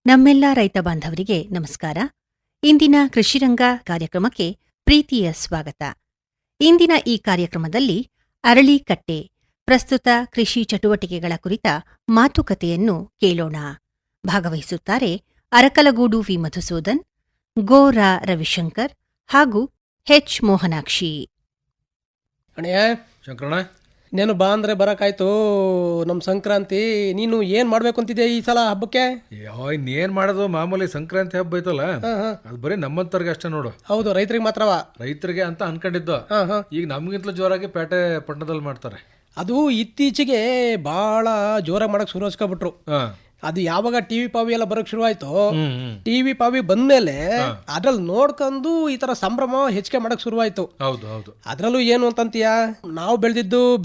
ನಮ್ಮೆಲ್ಲ ರೈತ ಬಾಂಧವರಿಗೆ ನಮಸ್ಕಾರ. ಇಂದಿನ ಕೃಷಿರಂಗ ಕಾರ್ಯಕ್ರಮಕ್ಕೆ ಪ್ರೀತಿಯ ಸ್ವಾಗತ. ಇಂದಿನ ಈ ಕಾರ್ಯಕ್ರಮದಲ್ಲಿ ಅರಳಿಕಟ್ಟೆ ಪ್ರಸ್ತುತ ಕೃಷಿ ಚಟುವಟಿಕೆಗಳ ಕುರಿತ ಮಾತುಕತೆಯನ್ನು ಕೇಳೋಣ. ಭಾಗವಹಿಸುತ್ತಾರೆ ಅರಕಲಗೂಡು ವಿ ಮಧುಸೂದನ್, ಗೋ ರಾ ರವಿಶಂಕರ್ ಹಾಗೂ ಹೆಚ್ ಮೋಹನಾಕ್ಷಿ. ಅಣ್ಣಯ್ಯ ಶಂಕರಣ್ಣ, ನೀನು ಬಾ ಅಂದ್ರೆ ಬರಕಾಯ್ತು. ನಮ್ಮ ಸಂಕ್ರಾಂತಿ ನೀನು ಏನ್ ಮಾಡ್ಬೇಕು ಅಂತಿದ್ಯಾ ಈ ಸಲ ಹಬ್ಬಕ್ಕೆ? ಇನ್ನೇನ್ ಮಾಡೋದು, ಮಾಮೂಲಿ ಸಂಕ್ರಾಂತಿ ಹಬ್ಬ ಐತಲ್ಲ, ಅದು ಬರೀ ನಮ್ಮಂತರ್ಗೆ ಅಷ್ಟೇ ನೋಡು. ಹೌದು, ರೈತರಿಗೆ ಮಾತ್ರವಾ? ರೈತರಿಗೆ ಅಂತ ಅನ್ಕೊಂಡಿದ್ದು. ಈಗ ನಮ್ಗಿಂತಲೂ ಜೋರಾಗಿ ಪೇಟೆ ಪಟ್ಟಣದಲ್ಲಿ ಮಾಡ್ತಾರೆ. ಅದು ಇತ್ತೀಚೆಗೆ ಬಹಳ ಜೋರಾಗಿ ಮಾಡಕ್ ಶುರು ಹಚ್ಕೊಬಿಟ್ರು. ಅದು ಯಾವಾಗ ಟಿವಿ ಪಾವಿ ಎಲ್ಲ ಬರೋಕ್ ಶುರು ಆಯ್ತು, ಟಿವಿ ಪಾವಿ ಬಂದ್ಮೇಲೆ ಅದ್ರಲ್ಲಿ ನೋಡ್ಕೊಂಡು ಈ ತರ ಸಂಭ್ರಮ ಹೆಚ್ಚಿಗೆ ಮಾಡಕ್ ಶುರು ಆಯ್ತು. ಅದ್ರಲ್ಲೂ ಏನು ಅಂತಂತೀಯ, ನಾವು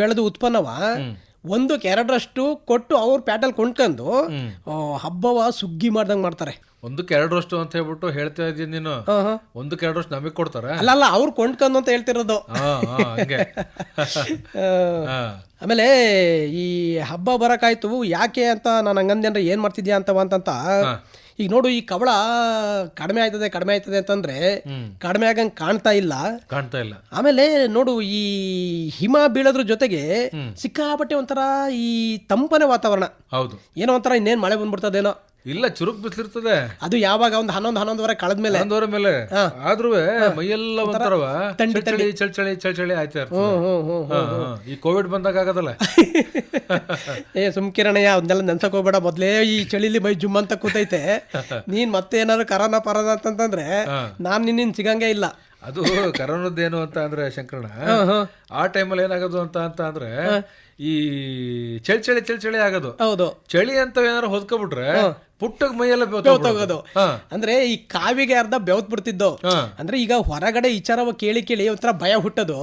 ಬೆಳೆದು ಉತ್ಪನ್ನವ ಒಂದಕ್ಕೆ ಎರಡರಷ್ಟು ಕೊಟ್ಟು ಅವ್ರ ಪ್ಯಾಟಲ್ ಕೊಂಡ್ಕೊಂಡು ಹಬ್ಬವ ಸುಗ್ಗಿ ಮಾಡ್ದಂಗ್ ಮಾಡ್ತಾರೆ. ಒಂದಕ್ಕೆ ಎರಡರಷ್ಟು ಅಂತ ಹೇಳ್ಬಿಟ್ಟು ಹೇಳ್ತಾ ಇದ್ದೀನಿ ನೀನು. ಒಂದಕ್ಕೆ ಎರಡರಷ್ಟು ನಮಗ್ ಕೊಡ್ತಾರೆ? ಅಲ್ಲ, ಅವ್ರು ಕೊಂಡ್ಕೊಂಡು ಅಂತ ಹೇಳ್ತಿರೋದು. ಆಮೇಲೆ ಈ ಹಬ್ಬ ಬರಕಾಯ್ತು ಯಾಕೆ ಅಂತ ನಾನು ಹಂಗಂದೆ ಅಂದ್ರೆ ಏನ್ ಮಾಡ್ತಿದ್ಯಾ ಅಂತಂತ. ಈಗ ನೋಡು, ಈ ಕವಳ ಕಡಿಮೆ ಆಯ್ತದೆ ಅಂತಂದ್ರೆ ಕಡಿಮೆ ಆಗಂಗ್ ಕಾಣ್ತಾ ಇಲ್ಲ. ಆಮೇಲೆ ನೋಡು, ಈ ಹಿಮ ಬೀಳೋದ್ರ ಜೊತೆಗೆ ಸಿಕ್ಕಾಪಟ್ಟೆ ಒಂಥರ ಈ ತಂಪನೆ ವಾತಾವರಣ. ಹೌದು, ಏನೋ ಒಂಥರ ಇನ್ನೇನ್ ಮಳೆ ಬಂದ್ಬಿಡ್ತದೇನೋ. ಇಲ್ಲ, ಚುರುಕ್ ಬಿಸಿಲಿರ್ತದೆ. ಅದು ಯಾವಾಗ ಒಂದು 11-11 ಕಳೆದ್ಮೇಲೆ ಆದ್ರೂ ಮೈಯೆಲ್ಲ ಒಂಥರವ ಚಳಿ ಆಯ್ತಾ. ಈ ಕೋವಿಡ್ ಬಂದಾಗ ಆಗದಲ್ಲ. ಸುಮ್ಕಿರಣಯ್ಯ, ಅದನ್ನೆಲ್ಲ ನೆನ್ಸಕ್ ಹೋಗ್ಬೇಡ. ಮೊದ್ಲೇ ಈ ಚಳಿಲಿ ಮೈ ಜುಮ್ ಅಂತ ಕೂತೈತೆ. ನೀನ್ ಮತ್ತೆ ಏನಾದ್ರು ಕರೋನಾ ಪರೋನಾ ಅಂತಂದ್ರೆ ನಾನ್ ನಿನ್ನ ಸಿಗಂಗೆ ಇಲ್ಲ. ಅದು ಕರೋನದ್ದೇನು ಅಂತ ಅಂದ್ರೆ ಶಂಕರಣ್ಣ, ಆ ಟೈಮಲ್ಲಿ ಏನಾಗೋದು ಅಂತ ಅಂದ್ರೆ ಈ ಚಳಿ ಆಗೋದು. ಹೌದು, ಚಳಿ ಅಂತ ಏನಾರು ಹೊದ್ಕೊಬಿಟ್ರೆ ಪುಟ್ಟಗ್ ಮೈಯೆಲ್ಲ ಬೆವತೋಗೋದು. ಅಂದ್ರೆ ಈ ಕಾವಿಗೆ ಅರ್ಧ ಬೆವತ್ ಬಿಡ್ತಿದ್ದು. ಅಂದ್ರೆ ಈಗ ಹೊರಗಡೆ ವಿಚಾರವ ಕೇಳಿ ಒಂಥರ ಭಯ ಹುಟ್ಟೋದು.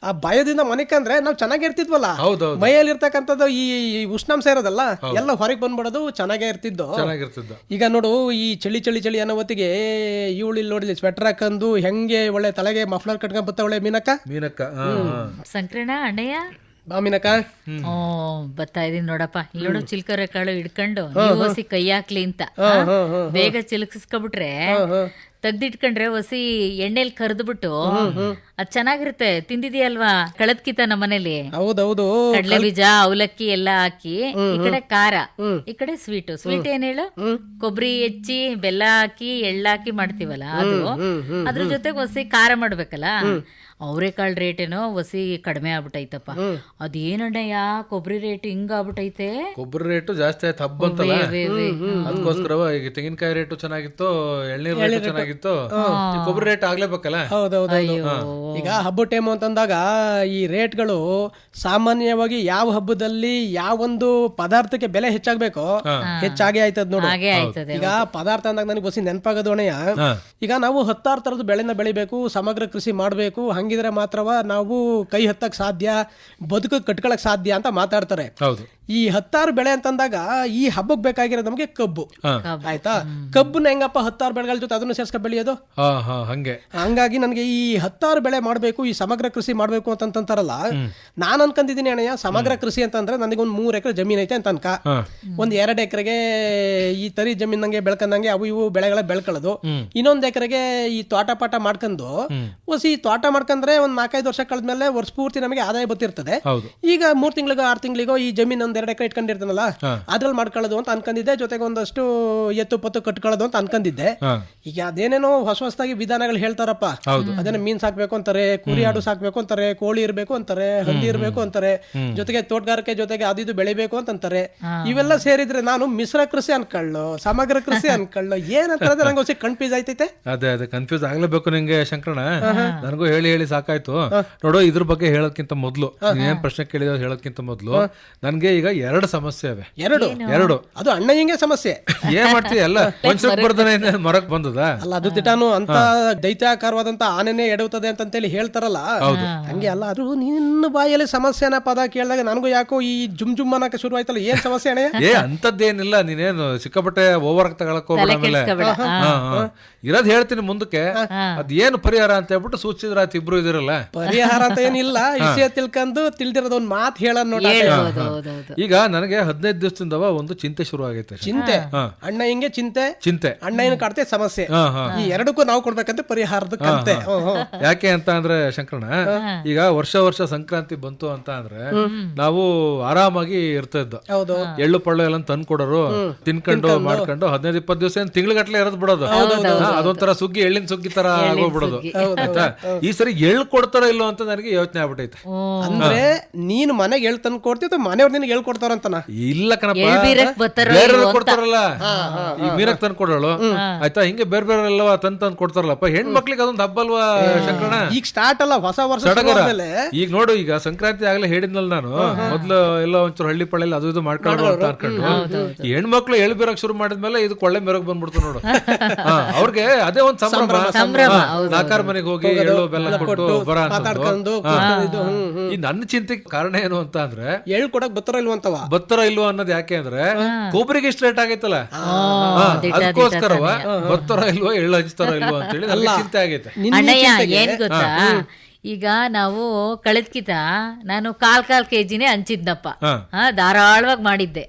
ಆ ಭಯದಿಂದ ಮನೆಕಂದ್ರೆ ನಾವ್ ಚೆನ್ನಾಗಿರ್ತಿದ್ವಲ್ಲ, ಮೈಯಲ್ಲಿ ಇರ್ತಕ್ಕಂಥದ್ದು ಈ ಉಷ್ಣಾಂಶ ಇರೋದಲ್ಲ ಎಲ್ಲ ಹೊರಗೆ ಬಂದ್ಬಿಡೋದು, ಚೆನ್ನಾಗೇ ಇರ್ತಿದ್ದು. ಈಗ ನೋಡು, ಈ ಚಳಿ ಅನ್ನೋ ಹೊತ್ತಿಗೆ ಇವಳು ಇಲ್ಲಿ ನೋಡ್ಲಿ ಸ್ವೆಟರ್ ಹಾಕೊಂಡು ಹೆಂಗೆ ಒಳ್ಳೆ ತಲೆಗೆ ಮಫ್ಲರ್ ಕಟ್ಕೊಂಡ್ ಬತ್ತವಳೆ ಮೀನಕ್ಕ. ಸಂಕ್ರಣ ಅಣ್ಣಯ್ಯ ಬಾ ಮೀನಕ್ಕ. ಬರ್ತಾ ಇದೀನಿ ನೋಡಪ್ಪ. ಇಲ್ಲಿ ನೋಡು, ಚಿಲ್ಕರೆ ಕಾಳು ಹಿಡ್ಕೊಂಡು ಹೊಸಿ ಕೈ ಹಾಕ್ಲಿ ಅಂತ ಬೇಗ ಚಿಲ್ಕಿಸ್ಕೊಬಿಟ್ರೆ ತೆಗ್ದಿಟ್ಕೊಂಡ್ರೆ ಹೊಸಿ ಎಣ್ಣೆಲಿ ಕರ್ದ್ಬಿಟ್ಟು ಅದ್ ಚೆನ್ನಾಗಿರುತ್ತೆ. ತಿಂದಿದ್ಯಲ್ವಾ ಕಳದ್ಕಿತ ನಮ್ಮನೇಲಿ? ಹೌದೌದು, ಕಡಲೆ ಬೀಜ ಅವಲಕ್ಕಿ ಎಲ್ಲ ಹಾಕಿ, ಈ ಕಡೆ ಖಾರ, ಈ ಕಡೆ ಸ್ವೀಟ್ ಏನ್ ಹೇಳು, ಕೊಬ್ಬರಿ ಹೆಚ್ಚಿ ಬೆಲ್ಲ ಹಾಕಿ ಎಳ್ಳಾಕಿ ಮಾಡ್ತೀವಲ್ಲ ಅದು. ಅದ್ರ ಜೊತೆಗೆ ಹೊಸಿ ಖಾರ ಮಾಡ್ಬೇಕಲ್ಲ. ಅವರೆಕಾಳು ರೇಟ್ ಏನೋ ಹೊಸಿ ಕಡಿಮೆ ಆಗ್ಬಿಟ್ಟೈತಪ್ಪ. ಅದೇನಣ್ಣಯ್ಯ ಕೊಬ್ಬರಿ ರೇಟ್ ಹಿಂಗ ಆಗ್ಬಿಟ್ಟೈತೆ. ಕೊಬ್ಬರಿ ರೇಟು ಜಾಸ್ತಿ ಆಯ್ತು ಹಬ್ಬ ಅಂತಲ್ಲ, ಅದಕ್ಕೋಸ್ಕರ ಈಗ ತೆಂಗಿನಕಾಯಿ ರೇಟು ಚೆನ್ನಾಗಿತ್ತು, ಎಳ್ನೀರ್ ರೇಟ್ ಚೆನ್ನಾಗಿತ್ತು, ಕೊಬ್ಬರಿ ರೇಟ್ ಆಗ್ಲೇಬೇಕಲ್ಲ. ಹೌದೌದು, ಈಗ ಹಬ್ಬ ಟೈಮ್ ಅಂತಂದಾಗ ಈ ರೇಟ್ಗಳು ಸಾಮಾನ್ಯವಾಗಿ ಯಾವ ಹಬ್ಬದಲ್ಲಿ ಯಾವೊಂದು ಪದಾರ್ಥಕ್ಕೆ ಬೆಲೆ ಹೆಚ್ಚಾಗ್ಬೇಕೋ ಹೆಚ್ಚಾಗೆ ಆಯ್ತದ ನೋಡು. ಈಗ ಪದಾರ್ಥ ಅಂದಾಗ ನನಗೆ ಬಸಿ ನೆನಪಾಗೋದು ಅಣ್ಣಯ್ಯ, ಈಗ ನಾವು 10 ತರದ ಬೆಳೆನ ಬೆಳಿಬೇಕು, ಸಮಗ್ರ ಕೃಷಿ ಮಾಡ್ಬೇಕು, ಹಂಗಿದ್ರೆ ಮಾತ್ರವ ನಾವು ಕೈ ಹತ್ತಕ್ ಸಾಧ್ಯ, ಬದುಕು ಕಟ್ಕೊಳಕ್ ಸಾಧ್ಯ ಅಂತ ಮಾತಾಡ್ತಾರೆ. ಈ 10 ಬೆಳೆ ಅಂತಂದಾಗ ಈ ಹಬ್ಬಕ್ ಬೇಕಾಗಿರೋ ನಮ್ಗೆ ಕಬ್ಬು. ಆಯ್ತಾ, ಕಬ್ಬನ್ನ ಹೆಂಗಪ್ಪ 10 ಬೆಳೆಗಳ ಜೊತೆ ಅದನ್ನು ಸೇರ್ಸ್ಕೊಂಡ್ ಬೆಳೆಯೋದು? ಹಂಗಾಗಿ ನನಗೆ ಈ 10 ಬೆಳೆ ಮಾಡ್ಬೇಕು, ಈ ಸಮಗ್ರ ಕೃಷಿ ಮಾಡ್ಬೇಕು ಅಂತಂತಾರಲ್ಲ, ನಾನ್ ಅನ್ಕೊಂಡಿದೀನಿ ಅಣ್ಣಯ್ಯ, ಸಮಗ್ರ ಕೃಷಿ ಅಂತಂದ್ರೆ ನನಗೆ ಒಂದು 3 ಎಕರೆ ಜಮೀನ್ ಐತೆ ಅಂತ ಅನ್ಕ. ಒಂದ್ 2 ಎಕರೆಗೆ ಈ ತರಿ ಜಮೀನಂಗೆ ಬೆಳ್ಕೊಂಡಂಗೆ ಅವು ಇವು ಬೆಳೆಗಳ ಬೆಳ್ಕೊಳ್ಳೋದು, ಇನ್ನೊಂದ್ ಎಕರೆಗೆ ಈ ತೋಟ ಪಾಟ ಮಾಡ್ಕೊಂಡು ಹೊಸಿ ತೋಟ ಮಾಡ್ಕೊಂಡ್ರೆ ಒಂದ್ 4-5 ವರ್ಷ ಕಳೆದ್ಮೇಲೆ ವರ್ಷ ಪೂರ್ತಿ ನಮಗೆ ಆದಾಯ ಬರ್ತಿರ್ತದೆ. ಈಗ 3 ತಿಂಗಳಿಗೋ 6 ತಿಂಗಳಿಗೋ ಈ ಜಮೀನ್ ಒಂದ್ 2 ಎಕರೆ ಇಟ್ಕೊಂಡಿರ್ತಾನಲ್ಲ ಅದ್ರಲ್ಲಿ ಮಾಡ್ಕೊಳ್ಳೋದು ಅಂತ ಅನ್ಕೊಂಡಿದ್ದೆ. ಜೊತೆಗೆ ಒಂದಷ್ಟು ಎತ್ತು ಪತ್ತು ಕಟ್ಕೊಳ್ಳೋದು ಅಂತ ಅನ್ಕೊಂಡಿದ್ದೆ. ಈಗ ಅದೇನೇನೋ ಹೊಸದಾಗಿ ವಿಧಾನಗಳು ಹೇಳ್ತಾರಪ್ಪ. ಅದೇನೋ ಮೀನ್ ಸಾಕ್ಬೇಕು ಅಂತಾರೆ, ಕುರಿ ಆಡು ಸಾಕ್ಬೇಕು ಅಂತಾರೆ, ಕೋಳಿ ಇರ್ಬೇಕು ಅಂತಾರೆ, ಹಂದಿ ಇರ್ಬೇಕು ಅಂತಾರೆ, ಜೊತೆಗೆ ತೋಟಗಾರಿಕೆ ಜೊತೆಗೆ ಅದಿದು ಬೆಳಿಬೇಕು ಅಂತಂತಾರೆ. ಇವೆಲ್ಲ ಸೇರಿದ್ರೆ ನಾನು ಮಿಶ್ರ ಕೃಷಿ ಅನ್ಕೊಳ್ಳೋ ಸಮಗ್ರ ಕೃಷಿ ಅನ್ಕೊಳ್ಳೋ ಏನಂತ ನಂಗೆ ಹೊಸ ಕನ್ಫ್ಯೂಸ್ ಆಯ್ತೈತೆ. ಅದೇ ಕನ್ಫ್ಯೂಸ್ ಆಗ್ಲೇಬೇಕು ನಿಂಗೆ ಶಂಕರಣ್ಣ. ನನಗೂ ಹೇಳಿ ಸಾಕಾಯ್ತು ನೋಡು. ಇದ್ರ ಬಗ್ಗೆ ಹೇಳೋದ್ಕಿಂತ ಮೊದ್ಲು, ಏನ್ ಪ್ರಶ್ನೆ ಕೇಳಿದ ಹೇಳೋದ್ಕಿಂತ ಮೊದ್ಲು ನನ್ಗೆ ಈಗ 2 ಸಮಸ್ಯೆ ಇವೆ. ಎರಡು ಅದು ಅಣ್ಣ ಹಿಂಗೆ ಸಮಸ್ಯೆ. ಏನ್ ಮಾಡ್ತೀವಿ ಎಲ್ಲ ಬರ್ದನೆ ಮರಕ್ ಬಂದದ ಅಲ್ಲ, ಅದು ದಿಟಾನು ಅಂತ ದೈತ್ಯಾಕಾರವಾದಂತ ಆನೆನೇ ಎಡುತ್ತದೆ ಅಂತೇಳಿ ಹೇಳ್ತಾರಲ್ಲ, ಹಂಗೆ ಅಲ್ಲ. ಅದು ನಿನ್ನ ಬಾಯಲ್ಲಿ ಸಮಸ್ಯೆನ ಪದ ಕೇಳಿದಾಗ ನನಗೂ ಯಾಕೋ ಈ ಜುಮ್ ಅನ್ನಕ್ಕೆ ಶುರು ಆಯ್ತಲ್ಲ. ಏನ್ ಸಮಸ್ಯೆ ಅಣ್ಣ? ಅಂತದ್ದೇನಿಲ್ಲ, ನೀನೇನು ಸಿಕ್ಕಾಪಟ್ಟೆ ಓವರ್ ಆಗಿ ತಗೊಳಕ್ ಹೋಗ್ಬೇಡ. ಇರೋದ್ ಹೇಳ್ತೀನಿ ಮುಂದಕ್ಕೆ, ಅದೇನು ಪರಿಹಾರ ಅಂತ ಹೇಳ್ಬಿಟ್ಟು ಸೂಚಿಸಿದ್ರ ಇಬ್ರು ಇಬ್ರು ಇದಿರಲ್ಲ. ಪರಿಹಾರ ಅಂತ ಏನಿಲ್ಲ, ವಿಷಯ ತಿಳ್ಕೊಂಡು ತಿಳಿದಿರೋದು ಒಂದ್ ಮಾತು ಹೇಳೋದ್ ನೋಡ. ಈಗ ನನಗೆ 15 ದಿವಸದಿಂದ ಒಂದು ಚಿಂತೆ ಶುರು ಆಗೈತೆ. ಚಿಂತೆ ಅಣ್ಣ ಹಿಂಗೆ ಚಿಂತೆ ಅಣ್ಣ ಏನು ಕಾಡ್ತೆ ಸಮಸ್ಯೆ, ಈ ಎರಡಕ್ಕೂ ನಾವು ಕೊಡ್ಬೇಕಂತ ಪರಿಹಾರದ ಕಂತೆ. ಯಾಕೆ ಅಂತ ಅಂದ್ರೆ ಶಂಕರಣ್ಣ, ಈಗ ವರ್ಷ ಸಂಕ್ರಾಂತಿ ಬಂತು ಅಂತ ಅಂದ್ರೆ ನಾವು ಆರಾಮಾಗಿ ಇರ್ತಾ ಇದ್ದು. ಎಳ್ಳು ಪಳ್ಳು ಎಲ್ಲ ತಂದು ಕೊಡೋರು, ತಿನ್ಕೊಂಡು ಮಾಡ್ಕೊಂಡು 15-20 ದಿವಸ ತಿಂಗ್ಳುಗಟ್ಲೆ ಇರೋದ್ ಬಿಡೋದು. ಅದೊಂಥರ ಸುಗ್ಗಿ, ಎಳ್ಳಿನ ಸುಗ್ಗಿ ತರ ಆಗೋಗ್ಬಿಡೋದು. ಆಯ್ತಾ, ಈ ಸರಿ ಎಳ್ಳು ಕೊಡ್ತಾರ ಇಲ್ಲೋ ಅಂತ ನನಗೆ ಯೋಚನೆ ಆಗ್ಬಿಟ್ಟೈತೆ. ಅಂದ್ರೆ ನೀನ್ ಮನೆಗೆ ಎಳ್ ತಂದು ಕೊಡ್ತೀವಿ, ಮನೆಯವ್ರು ನಿನ್ಗೆ ಹೇಳ್ ಕೊಡ್ತಾರಂತನ? ಇಲ್ಲ ಕಣಪ್ಪ, ಬೇರೆ ಕೊಡ್ತಾರಲ್ಲ, ಈ ಮೀನಕ್ ತಂದು ಕೊಡೋಳು. ಆಯ್ತಾ, ಹಿಂಗೆ ಬೇರೆ ಬೇರೆ ಎಲ್ಲವ ತಂದ್ ಕೊಡ್ತಾರಲ್ಲಪ್ಪ. ಹೆಣ್ಮಕ್ಳಿಗೆ ಅದೊಂದು ಹಬ್ಬ ಅಲ್ವಾ ಶಂಕರಣ್ಣ? ಈಗ ಸ್ಟಾರ್ಟ್ ಅಲ್ಲ, ಹೊಸ ವರ್ಷ ಈಗ ನೋಡು, ಈಗ ಸಂಕ್ರಾಂತಿ ಆಗ್ಲೇ ಹೇಳಿದ್ನಲ್ಲ ನಾನು, ಮೊದ್ಲು ಎಲ್ಲ ಒಂಚೂರು ಹಳ್ಳಿ ಪಳ್ಳಿ ಅದು ಇದು ಮಾಡ್ಕೊಂಡು ಅಂತ ಅನ್ಕೊಂಡು ಈ ಹೆಣ್ಮಕ್ಳು ಎಳ್ ಬೇರಕ್ ಶುರು ಮಾಡಿದ್ಮೇಲೆ ಇದು ಕೊಳ್ಳೆ ಮೆರಗ್ ಬಂದ್ಬಿಡ್ತು ನೋಡು. ಅವ್ರಿಗೆ ಅದೇ ಒಂದ್ ಸಂಭ್ರಮ. ನಾಲ್ಕಾರ್ ಮನೆಗೆ ಹೋಗಿ ಎಳ್ಳು ಬೆಲ್ಲ ಕೊಟ್ಟು ಬರ ಅಂತ. ಈ ನನ್ನ ಚಿಂತೆಗೆ ಕಾರಣ ಏನು ಅಂತ ಅಂದ್ರೆ, ಎಳ್ ಕೊಡಕ್ ಬತ್ತರ ಇಲ್ವಾ ಅನ್ನೋದು. ಯಾಕೆ ಅಂದ್ರೆ ಕೊಬ್ಬರಿಗೆ ಇಷ್ಟ ರೇಟ್ ಆಗೈತಲ್ಲ, ಅದಕ್ಕೋಸ್ಕರವ ಬತ್ತರ ಇಲ್ವಾ ಎಳ್ಳು ಹಂಚ್ತಾರ ಇಲ್ವಾ ಅಂತ ಹೇಳಿ ನನಗೆ ಚಿಂತೆ ಆಗೈತೆ. ಅಣ್ಣಯ್ಯ ಏನ್ ಗೊತ್ತಾ, ಈಗ ನಾವು ಕಳೆದ್ಕಿತ ನಾನು ಕಾಲ್ ಕೆಜಿನೇ ಹಂಚಿದ್ನಪ್ಪ. ಧಾರಾಳವಾಗಿ ಮಾಡಿದ್ದೆ.